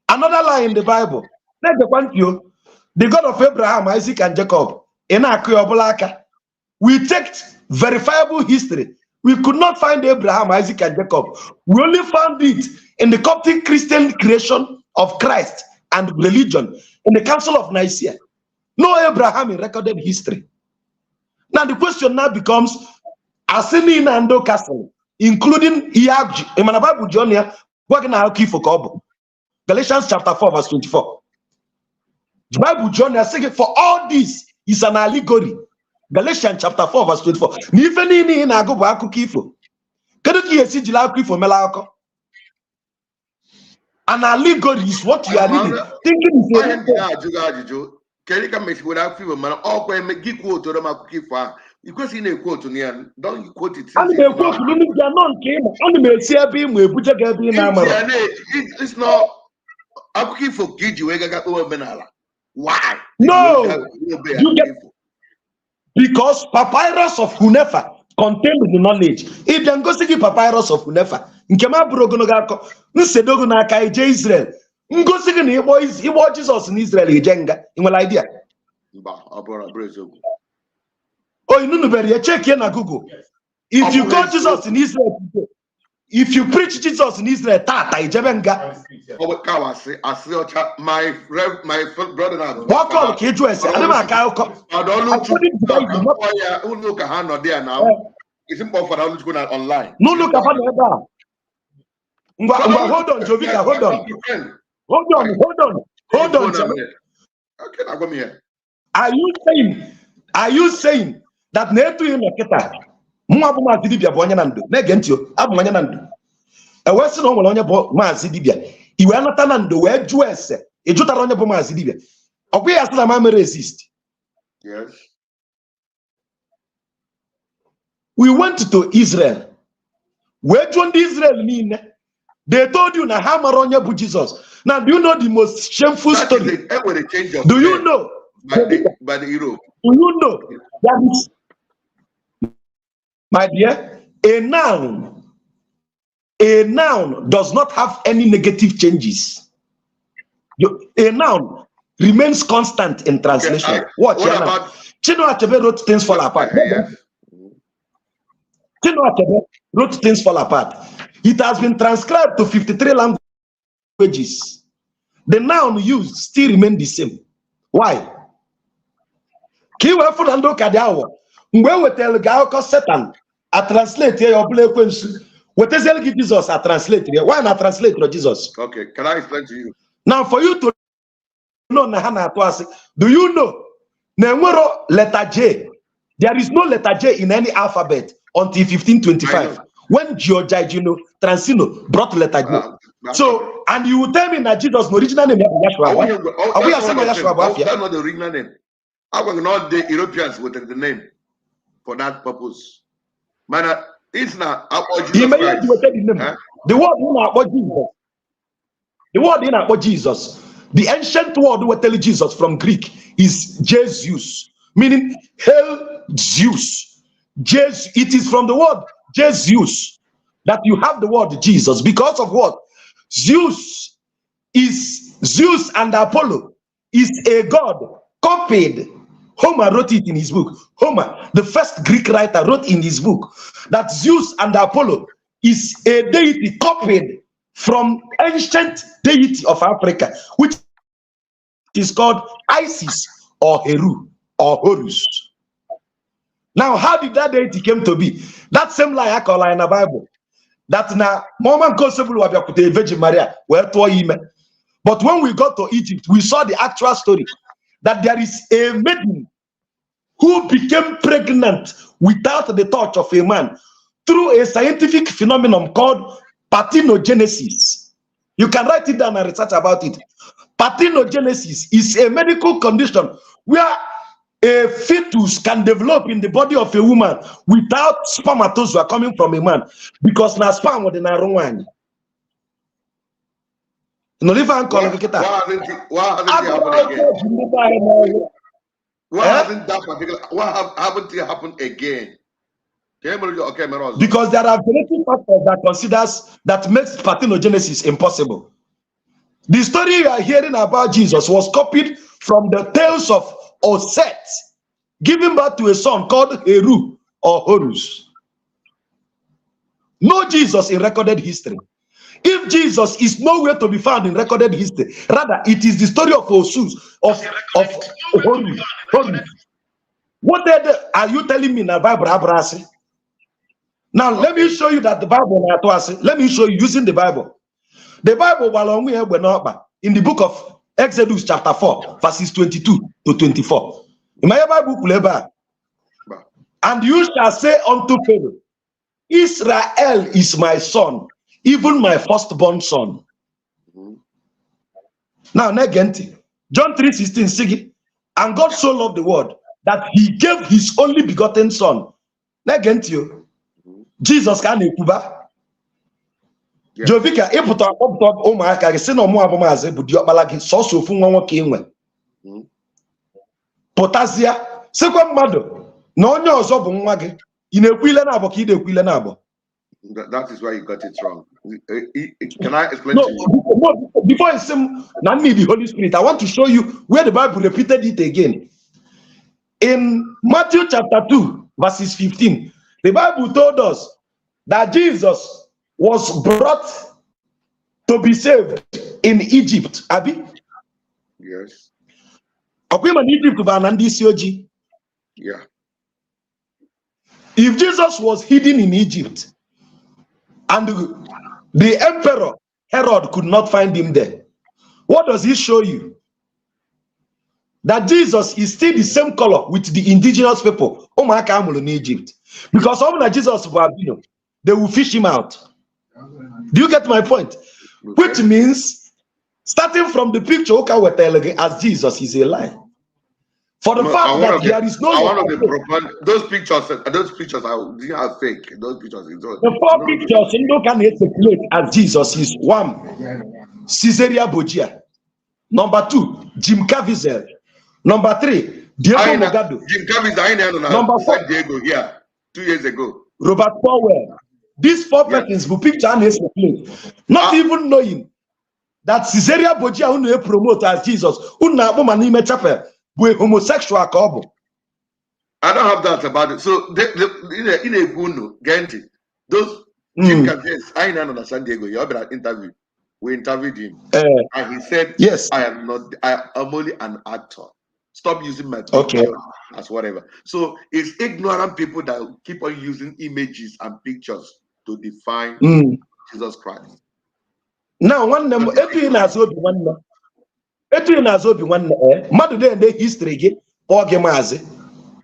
Another lie in the Bible. The God of Abraham, Isaac, and Jacob. We checked verifiable history. We could not find Abraham, Isaac, and Jacob. We only found it in the Coptic Christian creation of Christ and religion in the Council of Nicaea. No Abraham in recorded history. Now the question now becomes, Asini Nando Castle, including Imanababu Jonia, Galatians chapter 4, verse 24. The Bible Jonia saying for all this is an allegory. Galatians chapter 4, verse 24. An allegory is what you are reading. Thinking because in a quote, don't you quote it? It's not. I'm looking for Gigi. Why? No, because papyrus of Hunefa contains the knowledge. If you go see papyrus of Hunefa, Nkema Brogonoga, Nsedogo Naka Israel, Ngo see the Jesus in Israel, Jenga, in my idea. Oh, you know, very check here na Google. If you call Jesus in Israel today, if you preach Jesus in Israel, Tata, Ijebenga. My brother now. What call KJS? I don't look at hand there now. It's important for them to go online. No, look at that. Hold on, Jovika, hold on. Hold on. Okay, now come here. Are you saying that Netu in Naketa? Mazi Dibia Bonyanando, Negentio, Abmanyanando. A Western on Mazi Dibia. You are not Tanando, where Jewess, a Jutaronia Mazi Dibia. Okay, as the Mamma resist. Yes. We went to Israel. Where joined Israel mean? They told you na Hamaronya bu Jesus. Now, do you know the most shameful story? Do you know? By the Europe. Do you know that is, my dear, A noun does not have any negative changes. A noun remains constant in translation. Okay, Watch what here now. about Chinua Achebe wrote Things Fall Apart. yes. Chinua Achebe wrote Things Fall Apart. It has been transcribed to 53 languages. The noun used still remain the same. Why? Kiwe Fulando Kadiawo. Mgbe wetel ga Satan a translate here your blue ekwensu. Wetzel Jesus a translate here. Why not translate Jesus? Okay, can I explain to you? Now for you to know Nahana Twasi, do you know Nenwero letter J? There is no letter J in any alphabet until 1525 when Giorgio Transino brought letter J. So, and you will tell me that Jesus' original name is Yeshua. That's not the original name. I will not the Europeans with the name for that purpose. Man, it's not about Jesus Christ. The word in about Jesus. The word in about Jesus. The ancient word we tell Jesus from Greek is Jesus, meaning Hail Zeus. It is from the word Jesus that you have the word Jesus. Because of what? Zeus and Apollo is a god copied. Homer wrote it in his book. Homer, the first Greek writer, wrote in his book that Zeus and Apollo is a deity copied from ancient deity of Africa, which is called Isis or Heru or Horus. Now, how did that deity came to be? That same lie I call in the Bible. That now, Mama Constable Wabiakute Virgin Maria were to him. But when we got to Egypt, we saw the actual story that there is a maiden who became pregnant without the touch of a man through a scientific phenomenon called parthenogenesis. You can write it down and research about it. Parthenogenesis is a medical condition where a fetus can develop in the body of a woman without spermatozoa coming from a man, because na sperm would not run. Why hasn't it happened again? Because there are genetic factors that makes parthenogenesis impossible. The story you are hearing about Jesus was copied from the tales of Osset, giving birth to a son called Heru or Horus. No Jesus in recorded history. If Jesus is nowhere to be found in recorded history, rather it is the story of Osus, of Horus. What are you telling me in the Bible? Now let me show you that the Bible. Let me show you using the Bible. The Bible, in the book of Exodus chapter 4, verses 22 to 24. In my Bible, and you shall say unto Pharaoh, Israel is my son, even my firstborn son. Now, John 3:16, sing, and God so loved the world that he gave his only begotten son. Jesus can ekuba. Jovika eputa ụmụaka gị sị na ọmụ abụ maazị bụ diọkpala gị sọsọ ofu nwa nwoke enwe. Pụtazịa sịkwa mmadụ na onye ọzọ bụ nwa gị ị na-ekwu ile na-abụ ka ị na-ekwu ile na-abụ. That is why you got it wrong. Can I explain to you? Before I say now need the Holy Spirit, I want to show you where the Bible repeated it again. In Matthew chapter 2, verses 15, the Bible told us that Jesus was brought to be saved in Egypt. Abi? Yes. Yeah. If Jesus was hidden in Egypt and the emperor Herod could not find him there, what does he show you? That Jesus is still the same color with the indigenous people in Egypt. Because when Jesus was, they will fish him out. Do you get my point? Which means, starting from the picture as Jesus is a lie. For the fact that there is no those pictures are fake. Those pictures the four pictures you can speculate as Jesus is: 1, Caesarea Borgia; number 2, Jim Caviezel; number 3, Diego Mogado; Jim Caviezel; number 4, Diego here. 2 years ago. Robert Powell. These 4 persons who picture and explain, not even knowing that Caesarea Borgia who promote as Jesus, who now woman in chapel, with homosexual couple. I don't have that about it. So in a Guno, Genti, those Jim Cavieres, I know San Diego, you have an interview. We interviewed him, and he said, "Yes, I am only an actor. Stop using my picture as whatever." So it's ignorant people that keep on using images and pictures to define Jesus Christ. Now, one number, every Nazobi one, Mother day history again, or Mazi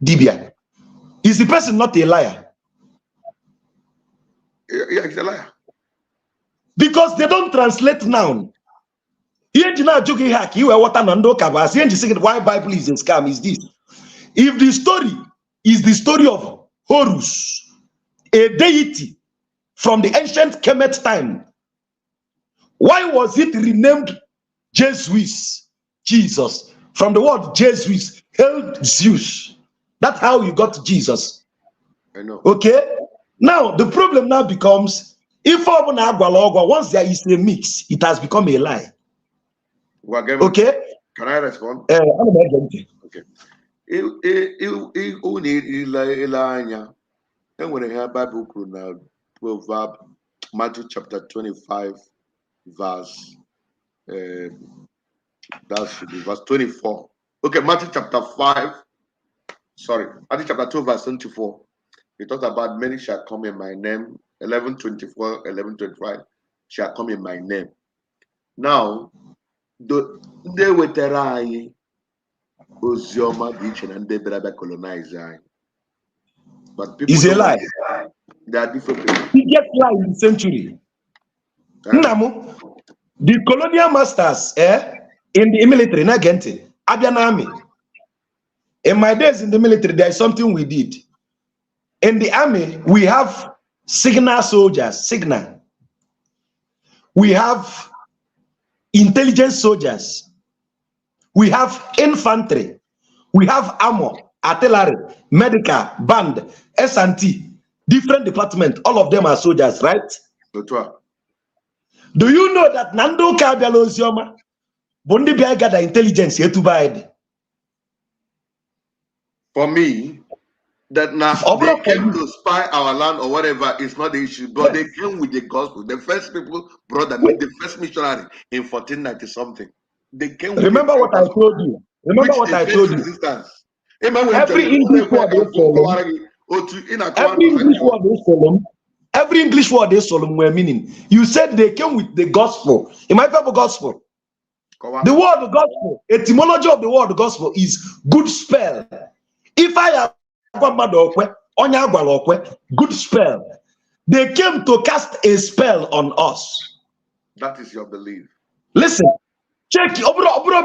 Dibia. Is the person not a liar? Yeah, he's a liar. Because they don't translate noun. Here you know joking hack you are what an undercover. Here you say why Bible is a scam is this. If the story is the story of Horus, a deity from the ancient Kemet time, why was it renamed Jesus? Jesus. From the word Jesus, held Zeus. That's how you got Jesus. I know. Okay? Now, the problem now becomes, if once there is a mix, it has become a lie. Okay? Can I respond? Okay. Proverbs, Matthew chapter 25, verse that should be verse 24. Okay, Matthew chapter 5. Sorry, Matthew chapter 2, verse 24. It talks about many shall come in my name. 11:24, 11:25 shall come in my name. Now, they were terai Ozioma beach and they better colonize. But people is a lie. They are different people. He gets lie in the century. The colonial masters in the military, not Gente, Abian army. In my days in the military, there is something we did. In the army, we have signal soldiers, signal. We have intelligence soldiers. We have infantry. We have armor, artillery, medical, band, S&T, different departments. All of them are soldiers, right? Do you know that Nando Kabialosioma, Bondi got the intelligence here to buy? For me, that now they came to spy our land or whatever is not the issue, but they came with the gospel. The first people brought the first missionary in 1490 something. They came. Remember what I told you. Remember what I told you. Every English word is solemn. Every English word is solemn were meaning. You said they came with the gospel. In my Bible, gospel. The word gospel, etymology of the word gospel is good spell. If I have good spell, they came to cast a spell on us. That is your belief. Listen, check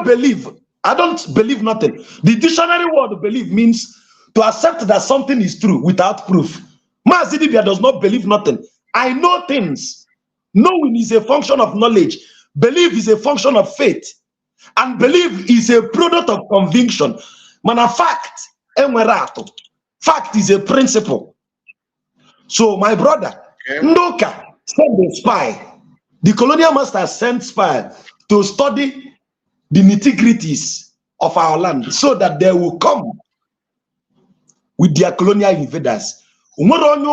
believe. I don't believe nothing. The dictionary word believe means to accept that something is true without proof. Mazi Dibia does not believe nothing. I know things. Knowing is a function of knowledge. Belief is a function of faith. And belief is a product of conviction. Man, fact is a principle. So, my brother, Ndoka sent a spy. The colonial master sent spy to study the nitty-gritties of our land so that they will come with their colonial invaders. Including,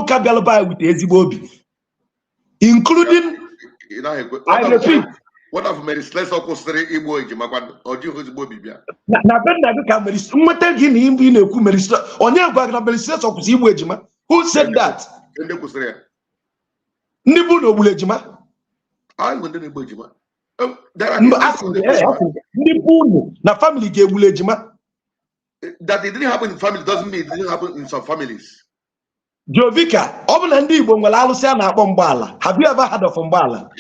I repeat, what have made less of Igbo or do Bibia? Who said that? I went in Bujima. That it didn't happen in family doesn't mean it didn't happen in some families. Jovika, have you ever heard of Mbala?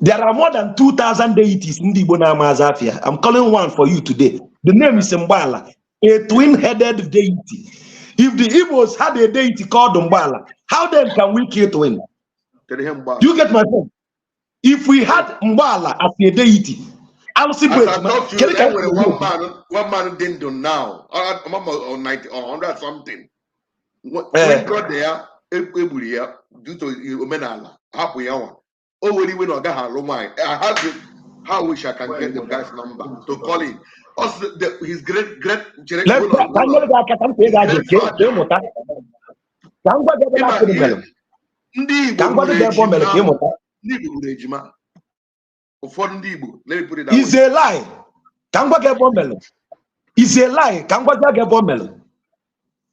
There are more than 2,000 deities in the Igbo Mazafia. I'm calling one for you today. The name is Mbala, a twin-headed deity. If the Igbos had a deity called Mbala, how then can we kill twin? Do you get my point? If we had Mbala as a deity, Alụsị bụ ejima. Kedu ka one man didn't do now or 90 or 100 something. When God there, due to omenala, happy hour. Oh, when you know how wish I can get the guy's number to call him. Also, his great is a lie. Is a lie.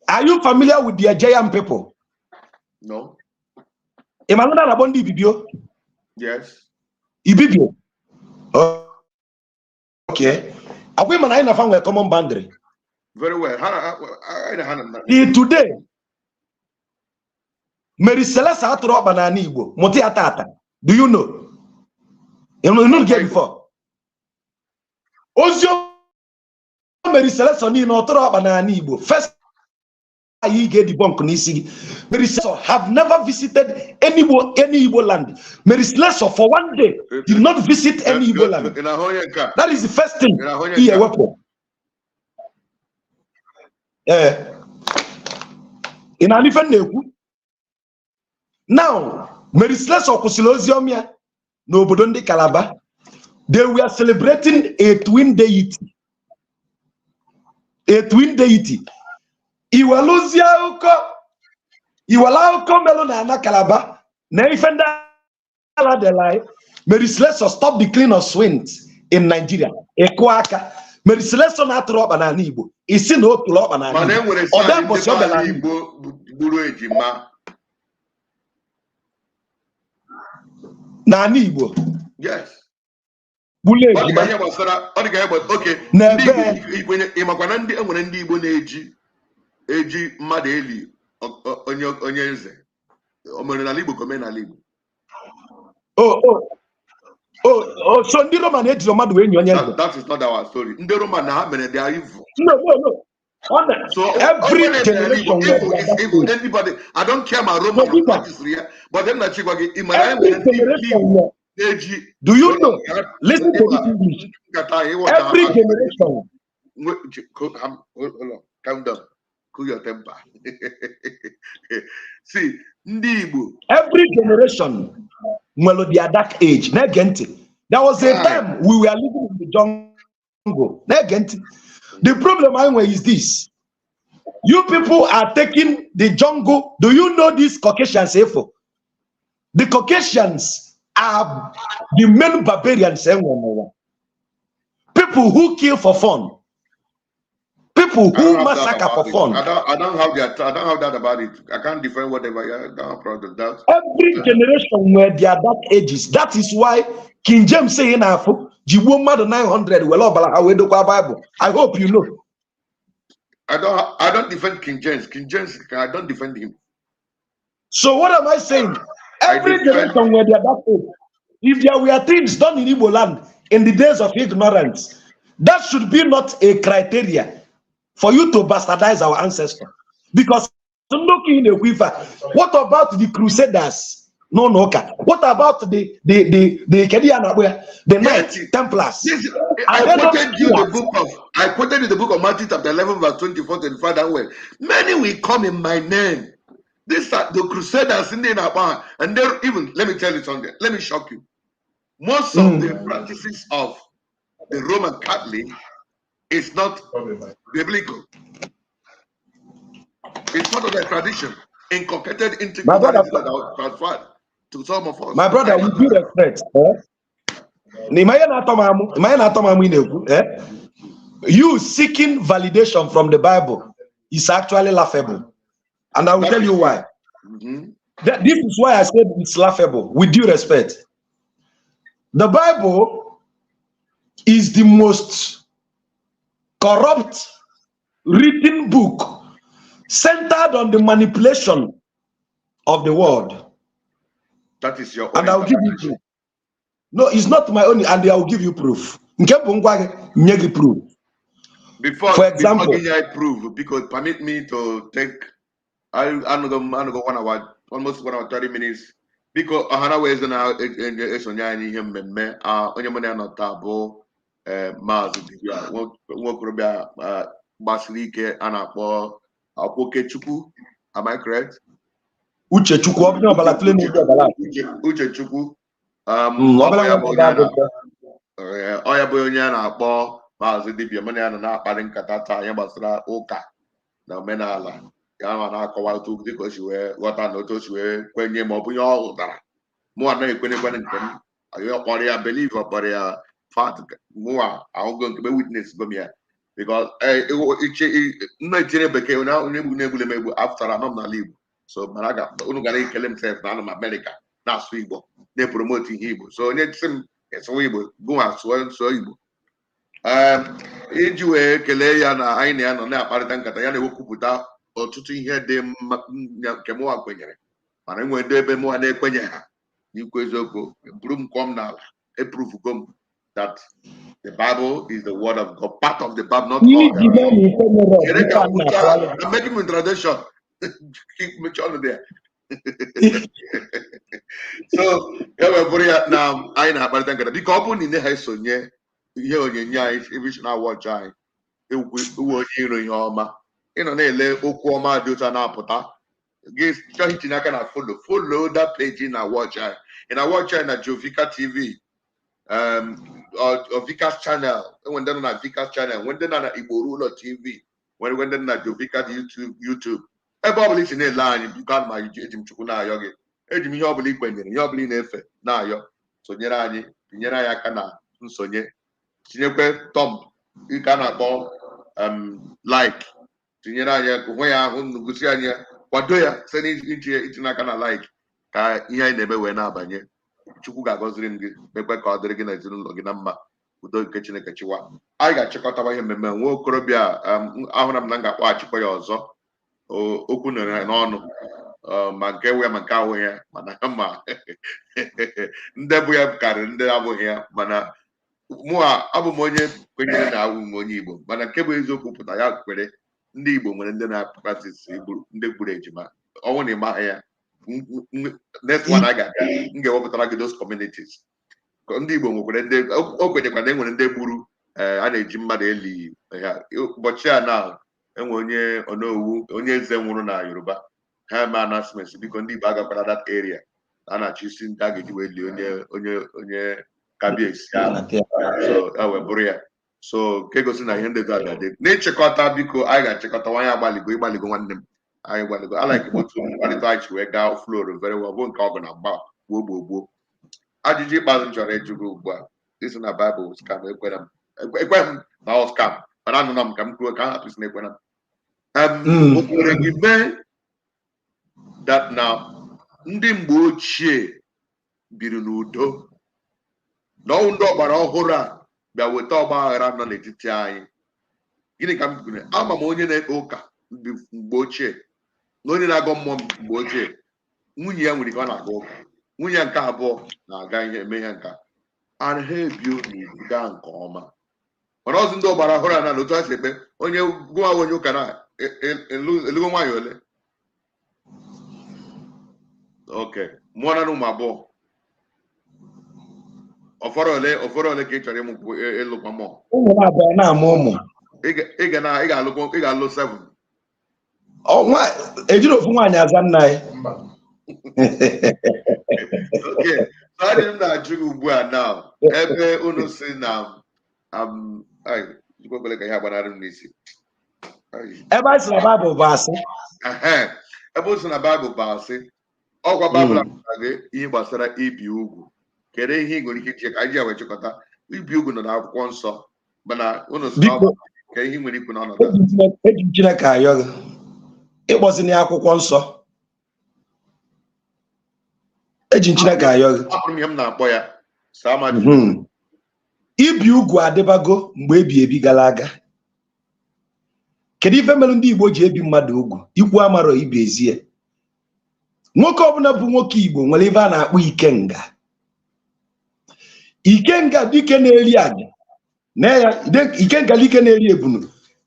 Are you familiar with the Ajayan people? No. Emmanuel Abondi video? Yes. Ibibio. Okay. Are we man found a common boundary? Very well. Today, Mary Celeste Atro Banana Igbo, Motia Tata. Do you know? You know get before. Ozio Mary Celeste on Atro Banana Igbo. First, I get the bunk Nisi. Mary Celeste have never visited any Igbo land. Mary Celeste for one day did not visit any Igbo land. That is the first thing. Here, weapon. In an even now, Mary Celeste Okusiloziomia, no Bodondi Calabar, they were celebrating a twin deity. A twin deity. Iwaluzia uko, Iwala uko melona na Calabar, Naifenda la de lai, Mary Celeste stop the clean of swings in Nigeria. Ekwaka, Mary Celeste na atro banana Igbo. Isi no tulo banana. Oda bosi obela Igbo buru ejima. Na Igbo. Yes. Bule ejima. Okay. Nebe imakwana ndi enwere ndi Igbo na-eji mmadụ eli onye eze. Omenala Igbo komenala Igbo. So ndị Roman ejiri mmadụ wee nye onye eze. That is not our story. Ndị Roman na ha mere they are evil. No. So every generation is evil. Anybody, I don't care my Roman practice here, but then I check in my do you know? Listen to this English. Every generation. Hold on, calm down. Cool your temper. See, every generation, their dark age. There was a time we were living in the jungle. The problem is this. You people are taking the jungle. Do you know this Caucasians? The Caucasians are the main barbarians. People who kill for fun. People who massacre for fun. I don't have that about it. I can't defend whatever. I don't have problem with that. Every generation where they are dark ages. That is why King James saying Jiwo mad 900 Bible. I hope you know. I don't defend King James. I don't defend him. So what am I saying? Every generation where they are dark age. If there were things done in Igbo land in the days of ignorance, that should be not a criteria for you to bastardize our ancestors. Because what about the Crusaders? No. What about the Knights Templars? I quoted you the book of Matthew chapter 11 verse 24-25 that way. Many will come in my name. These are the Crusaders in the and they're even, let me tell you something. Let me shock you. Most of the practices of the Roman Catholic is not biblical. It's part of their tradition, inculcated into transferred to some of us. My brother, with due respect, you seeking validation from the Bible is actually laughable, and I will tell you why. This is why I said it's laughable. With due respect, the Bible is the most corrupt written book centered on the manipulation of the world. That is your own. And I'll give you proof. No, it's not my own, and I will give you proof. Proof. For example, I prove, because permit me to take I'll go 1 hour, almost 1 hour 30 minutes. Because Ahana ways and onye money not table Mazi Dibia nwokorobịa gbasiri ike a na-akpọ Okechukwu, am I correct? Uchechukwu ọbụla ọbala tụle n'ebe ọbala Uchechukwu ọ ya bụ onye a na-akpọ Mazi Dibia mana ya na-akparị nkata taa ya gbasara ụka na omenala ya ma na-akọwa otu dịka o si wee ghọta na otu o si wee kwenye ma ọ bụ ihe ọ hụtara mụnwa anaghị ekwenekwane nke m ọkpọrọ ya believe ọkpọrọ ya fat mụnwa ahụgo nke witness gom ya because nna etinyere bekee onye na-egbule m egbu after anọ m n'ala Igbo so mana unu gara ekele m sef na anọ m Amerịka na-asụ Igbo na-epromote ihe Igbo so onye sị m esụwa Igbo gụnwa sụọ Igbo iji wee kelee ya na anyị na ya nọ na-akparịta nkata ya na-ewekwupụta ọtụtụ ihe dị mma nke mụnwa kwenyere mana enwere ndị ebe mụnwa na-ekwenye ha n'ikwu eziokwu buru m kọm n'ala eproofugo m that the Bible is the word of God, part of the Bible, not all. I'm making an introduction. Keep me on there. So, now I know about that. Because in the house on ye, you if you watch I, it will hear in your ma. You know, they lay Okwama do an apota. Give Chahitina can follow that page in a watch I. In a watch in a Jovika TV. Or Vika's channel, when they're not Vika's channel, when they're not Igbo Ruler TV, when they're not Vika's YouTube. Everybody is in a line, you got my Jim Chukuna Yogi. Edim Yobli Quentin, Yobli Nefe, Nayo, Sonierani, Pinera Kana, Sonye, Sineque, Tom, you cannot call like Sinera, Wea, Gusiania, what do you send it into Nakana like? I never went up and yet. Chukwu ga-agọziri m gị mekwe ka ọ dịrị gị na ezinụlọ gị na mma udo nke Chineke chịwa anyị ga-achịkọtawa ihe mmemme nwa okorobịa ahụra m na m ga-akpọghachikwa ya ọzọ okwu nere n'ọnụ ma nke wee ma nke ahụghị ya mana ma ndị bụ ya karịrị ndị abụghị ya mana mụa abụ m onye kwenyere na awụ m onye Igbo mana nke bụ eziokwu pụta ya kwere ndị Igbo nwere ndị na-practice ndị gburu ejima ọnwụ na ịmaghị ya next one I got m ga-ewepụtara gị those communities ndị Igbo nwekwara ndị o kwenyekwa na enwere ndị gburu a na-eji mmadụ eli ha ụbọchị a na enwe onye onowu onye eze nwụrụ na Yoruba ha ma announcement biko ndị Igbo agakwara that area a na-achọ isi ndị a ga-eji wee lie onye kabiesi so ewe bụrụ ya so nke gosi na ihe ndị ga-adị na-echekọta biko anyị ga-achịkọta nwanyị ịgbaligo nwanne m anyị gwaligo I like otu mkparịta anyị wee gaa flow very well bụ nke ọgụ na mgba gboo ajụjụ ikpeazụ chọrọ ịjụgo ugbu a isi na Bible scam ekwe m na ọ scam mana anụ na m ka m kwuo ka a hapụ isi na ekwe m okwere gị mee that na ndị mgbe ochie biri n'udo na ọnwụ ndị ọgbara ọhụrụ a bịa weta ọgba aghara nọ n'etiti anyị gịnị ka m kwuru ama m onye na-ekpe ụka mgbe ochie na onye na-agọ mmụọ mgbe ochie nwunye ya nwere ike ọ na-aga ụka nwunye nke abụọ na-aga eme ihe nka ha ebi n'ibu gaa nke ọma mana ọzọ ndị ọgbara ọhụrụ a na otu ha si ekpe onye gụwa onye ụka na elugo nwaanyị ole oke mụọ na ụmụ abụọ ọfọrọ ole ka ị chọrọ ịmụ ịlụkwa mmụọ ụmụ abụọ na-amụ ụmụ ị ga-alụ 7 ejiri ofu nwaanyị aza nna ya okay so adị m na-ajụ gị ugbu a na ebe unu si na jikwekele ka ihe agbanarị m n'isi ebe anyị si na Baịbụl bụ asị ebe o si na Baịbụl bụ asị ọkwa Baịbụl agwara gị ihe gbasara ibi ugwu kedu ihe ị nwere ike iche ka anyị ji wee chịkọta ibi ugwu nọ n'akwụkwọ nsọ mana unu si na ka ihe nwere ikwu n'ọnọdụ eji Chineke ayọ gị ịkpọzi na akwụkwọ nsọ eji Chineke ayọ gị abụrụ m ihe m na-akpọ ya sama ibi ugwu adịbago mgbe ebi gara aga kedu ife mere ndị Igbo ji ebi mmadụ ugwu ikwu amarọ ibe ezie nwoke ọbụla bụ nwoke Igbo nwere ife a na-akpọ ikenga dike na-eri aja na ya ikenga dike na-eri ebunu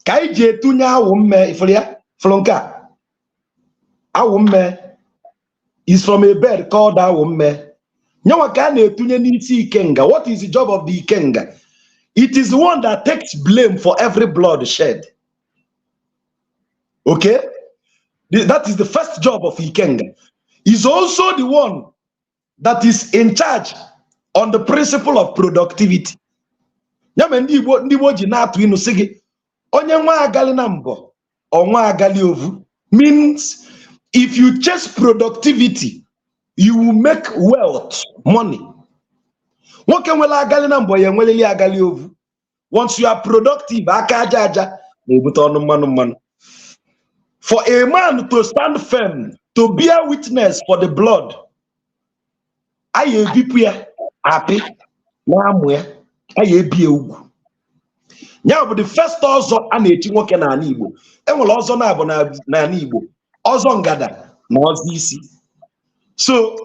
ka anyị ji etunye awụ mme ifuru ya fụrụ nke a awụ mme is from a bird called awụ mme nyanwa ka a na-etunye n'isi ikenga. What is the job of the ikenga? It is the one that takes blame for every blood shed. Okay? That is the first job of Ikenga. He's also the one that is in charge on the principle of productivity. Ndị Igbo ji na-atụ inu sị gị, onye nwa agali na mbọ, onwa agali ovu, means if you chase productivity, you will make wealth, money. Nwoke nwere agali na mbọ ya enweleli agali ovu. Once you are productive, aka aja aja na-ebute ọnụ mmanụ mmanụ. For a man to stand firm, to bear witness for the blood, aye ebipu ya api na amụ ya, aye ebie ugwu. Nya bụ the first ọzọ a na-echi nwoke na ala Igbo. Enwere ọzọ na-abụ na ala Igbo, ọzọ ngada na ọzọ isi. So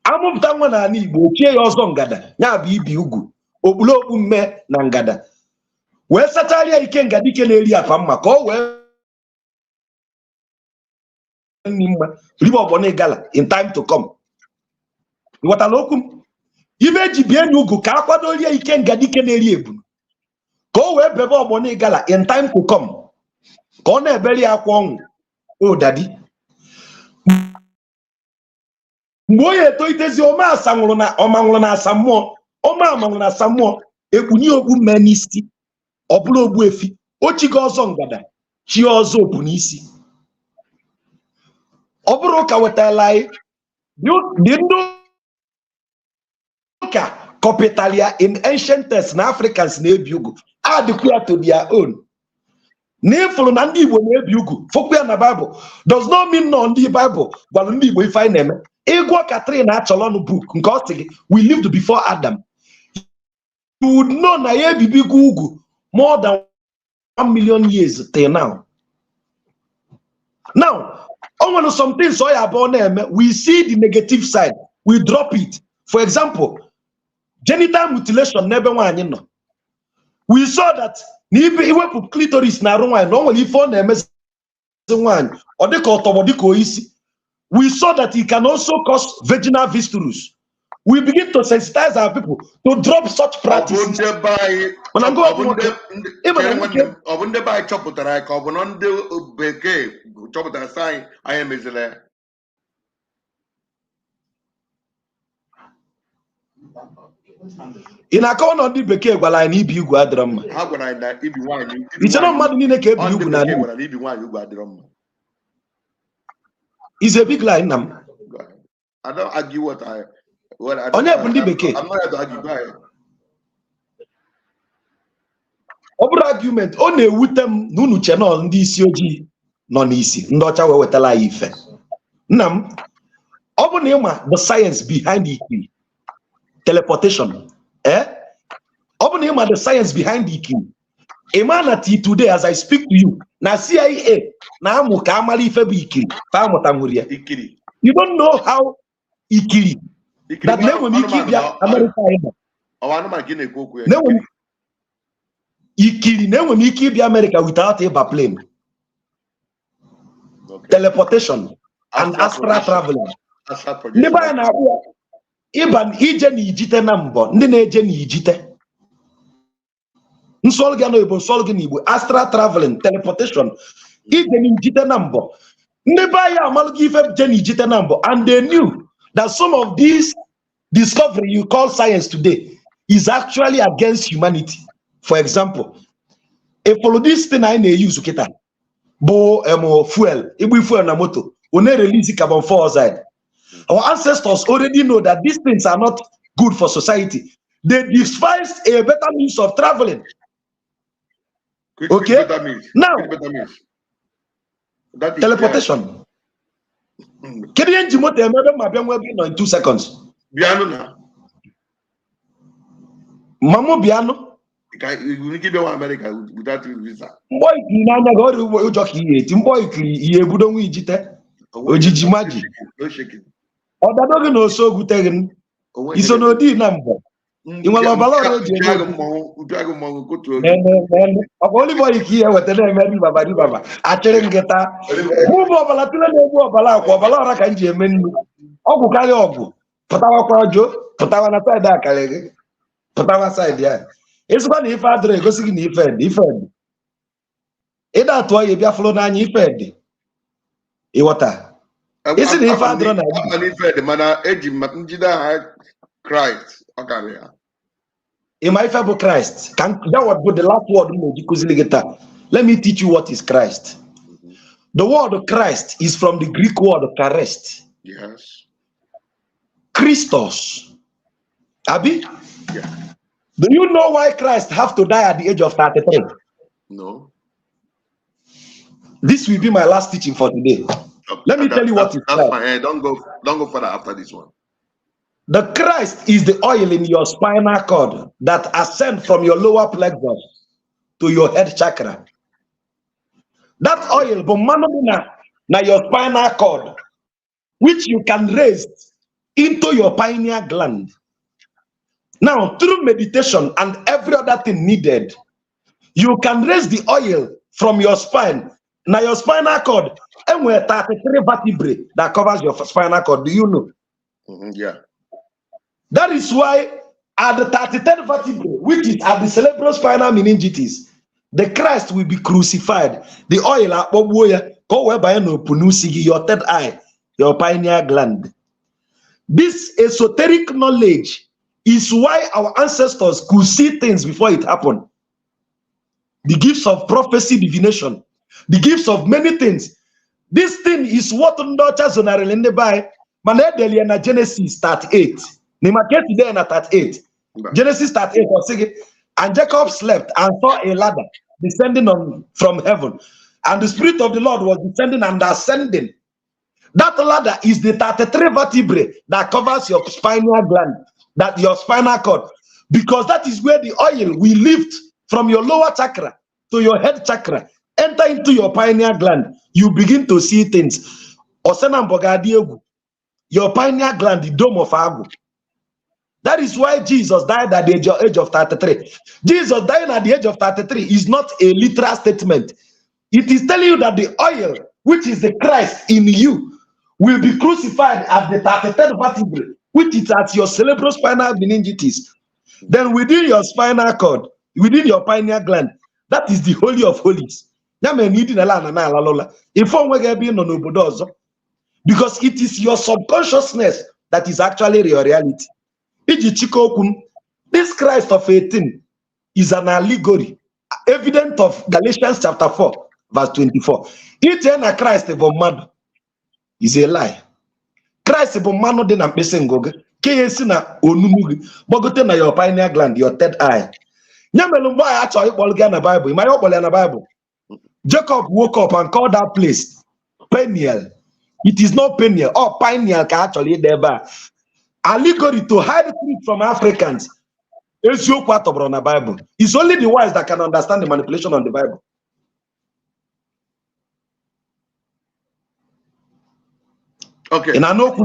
amụpụta nwa na ala Igbo, ochie ya ọzọ ngada, nya bụ ibi ugwu, okpulokpu mme na ngada. Wee sacharịa Ikenga dike na-eri apa mma ka o wee ribo ogboni gala in time to come. Iwatala okwu m, ibe eji bie enyi ugwu ka akwadolie Ikenga dike na-eri ebunu ka o wee bebe ogboni gala in time to come, ka ọ na-ebeli akwa ọnwụ. O dadi, mgbe onye etoitezi ome asa nwụrụ na ọma nwụrụ na asa mmụọ, ome ama nwụrụ na asa mmụọ, ekpunye ogbu mme n'isi, ọ bụla ogbu efi, o chigo ọzọ ngada, chi ọzọ opu n'isi. Ọ bụrụ ka wetala anyị dị ndị ụka Copitalia in ancient texts na Africans na-ebi ugwu, adịkwa to their own. N'ifuru na ndị Igbo na-ebi ugwu, fokwa ya na Bible does not mean no ndị Bible gwara ndị Igbo ife anyị na-eme. Ịgwọ Catherine Acholonu book nke ọ sị gị, we lived before Adam, you would know na ya ebibigo ugwu more than 1 million years till now. Now, on some things we see the negative side, we drop it. For example, genital mutilation never one, you know. We saw that even clitoris na normally for one or they call we saw that it can also cause vaginal fistulus. We begin to sensitize our people to drop such practices. When I go in a corner of the Beke, while I need you, Guadram. How can I not if you want? It's not money in a cave. It's a big line. I don't argue what I. I'm not argue. Over argument, only with them, Nunu channel, and this yogi, non easy, not our wetala ife. Nam, Obonema, the science behind it. Teleportation. Obonema, the science behind it. Emanati today, as I speak to you, na CIA, na mukamali febiki, famotamuria. You don't know how ikiri. That never me keep America. Never me keep America without a plane. Okay. Teleportation and astral traveling. Never na even ijeni ijite nambo. Nene ejeni ijite. Nsolgano ibo solgani ibo astral traveling, teleportation. Ijeni ijite nambo. Never ya amalgi fe jeni ijite nambo, and they knew that some of these discovery you call science today is actually against humanity. For example, if follow this thing I use ukita, bo fuel, ibu fuel na moto, we release carbon dioxide. Our ancestors already know that these things are not good for society. They devised a better means of traveling. Okay, now teleportation. Kenyan Jimote in 2 seconds. Biano na. Mamo Biano. You give you America without visa. Boy, Nana go to jockey, Timboy, ye budon wijite, Ojijimaji. No shaking. Or that dog no so good again. It's on OD number. You will have a lot of Dragon go to only boy here with the name Baba. I tell him get that. Move over Bala can you menu? Ogu Kali Ogu. Patawa Kwajo, Patawa na side there, Patawa side there. It's one if I drink, go see if defend. That's why you be flow na any fed. E water. Isn't if I drink? I'm an the man edgy Njida Christ. Okay, In my favor, Christ. Can that would be the last word? Let me teach you what is Christ. The word Christ is from the Greek word Christ. Yes. Christos. Abi? Yeah. Do you know why Christ have to die at the age of 33? No. This will be my last teaching for today. Okay. Let me tell you what is that's Christ. fine. Hey, don't go further after this one. The Christ is the oil in your spinal cord that ascend from your lower plexus to your head chakra. That oil, na your spinal cord, which you can raise into your pineal gland. Now, through meditation and every other thing needed, you can raise the oil from your spine. Now, your spinal cord, and we're 33 vertebrae that covers your spinal cord. Do you know? Yeah. That is why at the 33rd vertebrae, which is at the cerebrospinal meningitis, the Christ will be crucified. The oil your third eye, your pineal gland. This esoteric knowledge is why our ancestors could see things before it happened. The gifts of prophecy, divination, the gifts of many things. This thing is what in the Bible, Genesis 38. Genesis 38 was saying, and Jacob slept and saw a ladder descending from heaven, and the Spirit of the Lord was descending and ascending. That ladder is the 33 vertebrae that covers your spinal gland, that your spinal cord, because that is where the oil will lift from your lower chakra to your head chakra, enter into your pineal gland. You begin to see things. Your pineal gland, the dome of Agu. That is why Jesus died at the age of 33. Jesus dying at the age of 33 is not a literal statement. It is telling you that the oil, which is the Christ in you, will be crucified at the 33rd vertebrae, which is at your cerebrospinal meningitis. Then within your spinal cord, within your pineal gland, that is the Holy of Holies. Because it is your subconsciousness that is actually your reality. This Christ of 18 is an allegory, evident of Galatians chapter 4, verse 24. Eternal Christ is a lie. Christ is man de na mpesengoge. KC na onumugi. Bogote na your pineal gland, your third eye. Nyamelu boy actually in the Bible. My in the Bible. Jacob woke up and called that place Peniel. It is not Peniel. Oh, Peniel actually there. Allegory to hide truth from Africans. It's your part of the Bible. It's only the wise that can understand the manipulation of the Bible. Okay. And I know.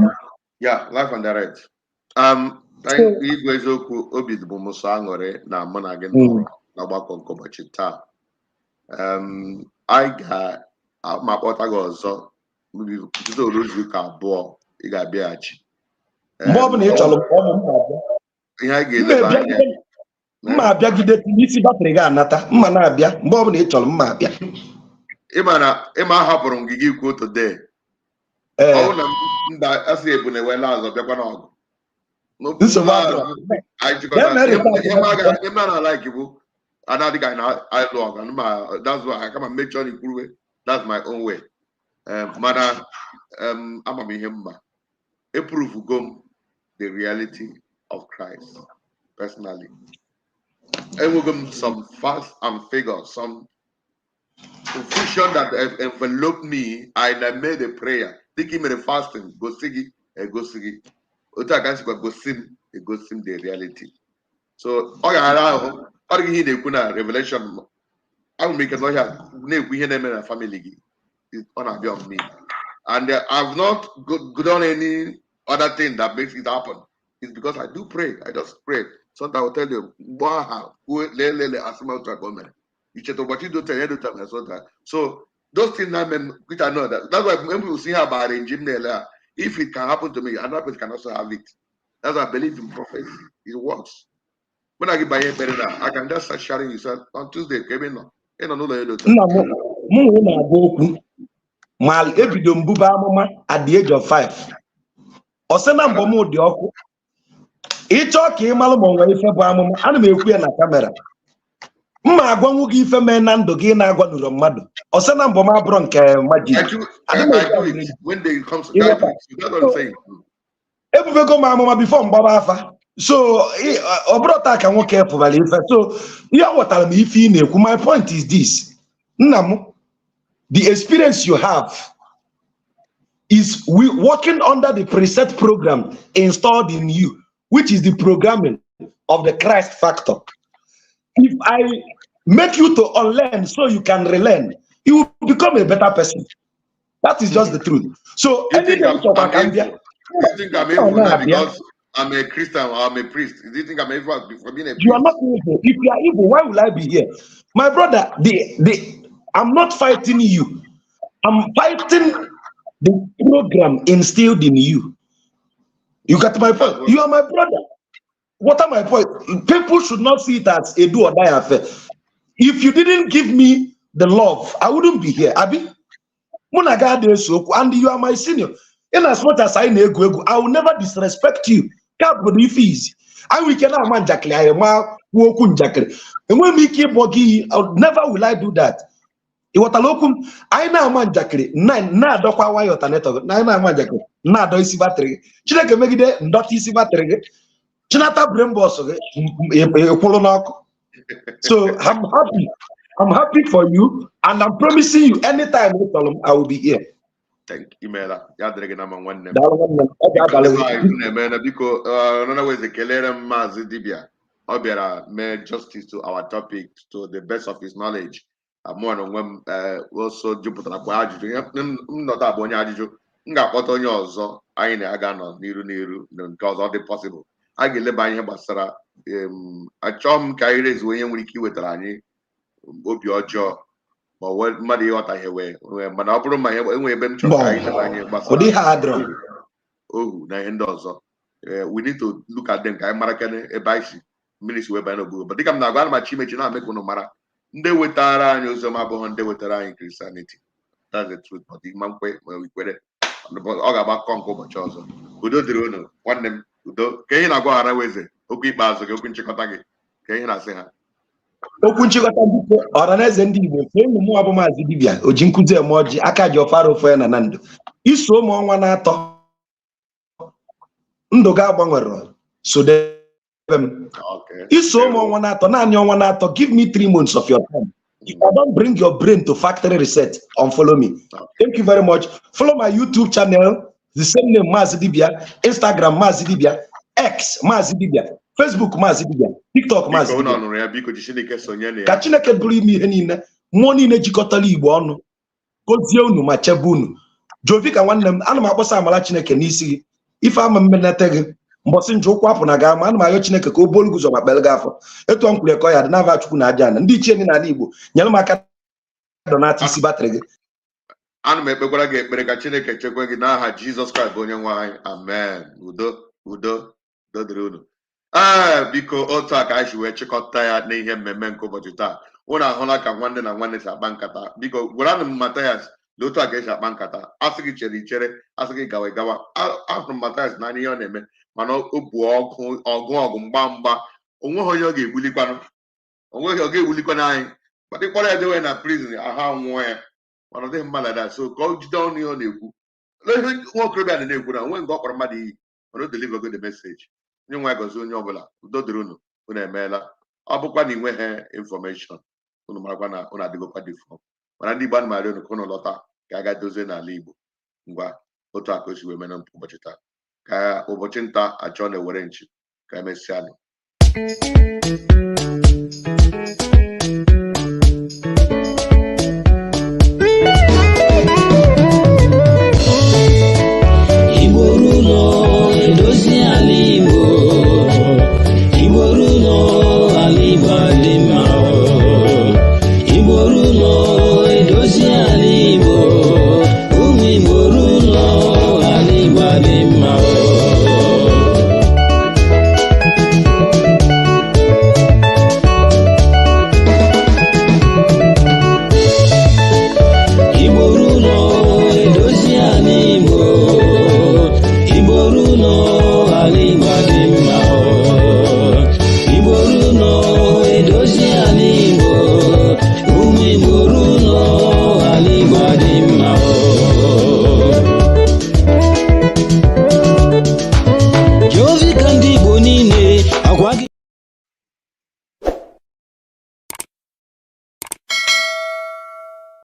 Yeah, live and direct. Thank you, Obi Musangore, na Monagan, Nabako Kobachita. I got my Otago, maybe to lose you can bore, you got Biachi. Mma abịagide n'isi batrị ga anata mma na-abịa mgbe ọ bụla ị chọrọ mma abịa ịma hapụrụ ngige ikwu today ọ na mba asị ebu na ewela azọ bịakwa n'ọgụ ịma na like bụ another guy na ịlụ ọgụ and that's why I come and make sure ikwuruwe that's my own way mana ama m ihe mma eprove go the reality of Christ personally. I will give them some facts and figures, some confusion that enveloped me. I made a prayer, thinking me the fasting, go sigi, go sigi. Ota kansi go sim the reality. So all you hear the revelation. I will make a lawyer. We hear them in a family. It's gonna be on me, and I've not done any other thing that makes it happen. It's because I do pray. I just pray. Sometimes I will tell you, so those things which I know that's why when people see how about arranging if it can happen to me, another person can also have it. That's why I believe in prophecy. It works. When I get by here better now, I can just start sharing you on Tuesday. Came in, no, nna m mụ na-agwa okwu ma ebido mbube amụma at the age of 5 ọ sị na mbọ m dị ọkụ ịchọ ka ị malụ ma ọ nwere ife bụ amụma ana m ekwu ya na kamera mma agwanwu gị ife mee na ndụ gị na-agwa nụrụ mmadụ ọ sị na mbọ m abụrụ nke majik ebubego m amụma bifo mgbaba afa so ọ bụrụ taa ka nwoke pụbara ife so ihe ghọtara m ife ị na-ekwu. My point is this, nna m, the experience you have is working under the preset program installed in you, which is the programming of the Christ factor. If I make you to unlearn so you can relearn, you will become a better person. That is just the truth. So you think I'm evil now because I'm a Christian or I'm a priest? Do you think I'm evil for being a priest? You are not evil. If you are evil, why will I be here? My brother, I'm not fighting you. I'm fighting the program instilled in you. You got my point? You are my brother. What are my point? People should not see it as a do or die affair. If you didn't give me the love, I wouldn't be here. Abi, and you are my senior. In as much as I know, I will never disrespect you. And we cannot man Jackley. I am walking Jackley. And when we keep walking, never will I do that. I know man Jackley. Na do kwa wa yotaneto. Na man Jackley. Na do isi battery. Chineke megide ndot isi battery. Chinata brain boss. So I'm happy. I'm happy for you, and I'm promising you anytime I will be here. Thank you, Mela. Mazi Dibia made justice to our topic to the best of his knowledge. Also Jupiter not because all the possible. I get by Basara. I chom carries when we kill with Rani. Obi ọjọọ ma ọ mmadụ ịghọta ihe wee mana ọ bụrụ ma enwee ebe m chọrọ ka anyị leba anya gbasara ohu na ihe ndị ọzọ we need to look at them ka anyị mara kene ebe anyị si mmiri si wee banye n'obodo but dịka m na-agwa ma Chimechi na-ame ka unu mara ndị wetara anyị oziọma abụghị ndị wetara anyị Christianity. That's the truth. But ịma nkwe ma ikwere ọ ga-agbakọ nke ụbọchị ọzọ. Udo dịrị unu nwanne m, udo. Ka ihe na-agwaghara weze okwu ikpeazụ gị, okwu nchịkọta gị, ka ihe na-asị ha. Okwu nchịkọta biko ọhaneze ndị Igbo enyi m abụ Mazi Dibia oji nkuzi eme ọjị aka ji ọfara ofe ya na ndụ iso ụmụ ọnwa na-atọ ndụ ga-agbanwere so debe m iso ụmụ ọnwa na-atọ naanị ọnwa na-atọ give me 3 months of your time. If I don't bring your brain to factory reset, unfollow me. Thank you very much. Follow my YouTube channel, the same name Mazi Dibia, Instagram Mazi Dibia, X Mazi Dibia, Facebook Mazi Dibia, TikTok Mazi Dibia. Ka Chineke bụrụ ime ihe niile, mmụọ niile jikọtara Igbo ọnụ, gozie unu ma chebe unu. Jovika nwanne m, ana m akpọsa amara Chineke n'isi gị. Ife ama mmenete gị, mbọsị nje ụkwụ apụ na ga ama ana m ayọ Chineke ka o bolu guzo ma kpere gị afọ. Etu ọ nkwule ka ọ ya dị n'ava Chukwu na aja ana. Ndị ichie ndị n'ala Igbo, nyere m aka donati isi batrị gị. Ana m ekpekwara gị ekpere ka Chineke chekwe gị n'aha Jizọs Kraịst bụ onye nwe anyị. Amen. Udo dịrị unu. Biko otu a ka anyị si wee chịkọta ya n'ihe mmemme nke ụbọchị taa. Unu ahụla ka nwanne na nwanne si akpa nkata. Biko gwaranụ m Mathias na otu a ka esi akpa nkata. Asị gị chere ichere, asị gị gawa gawa. Ahụrụ m Mathias na ihe ọ na-eme mana o bu ọgụ mgba onweghị onye ọ ga-egbulikwanụ, onweghị ọ ga-egbulikwana anyị kpọrọ ya dewe na prison aha nwụọ ya mana ọ dịghị mma like that. So ka ọ jide ọnụ ihe ọ na-ekwu nwa okorobịa na-ekwu na onwe nke ọ kpọrọ mmadụ iyi mana o deliver go the message. Nye nwa gozi onye ọbụla udo dịrị unu emeela. Ọ bụkwa na ị nweghị information unu marakwa na unu adịgokwa dị fọ mana ndị Igbo anụmarị unu ka unu lọta ka a ga dozie n'ala Igbo ngwa otu aka o si wee mee ụbọchị taa ka ụbọchị nta achọ na-ewere nchi ka emesịanụ. gwa gị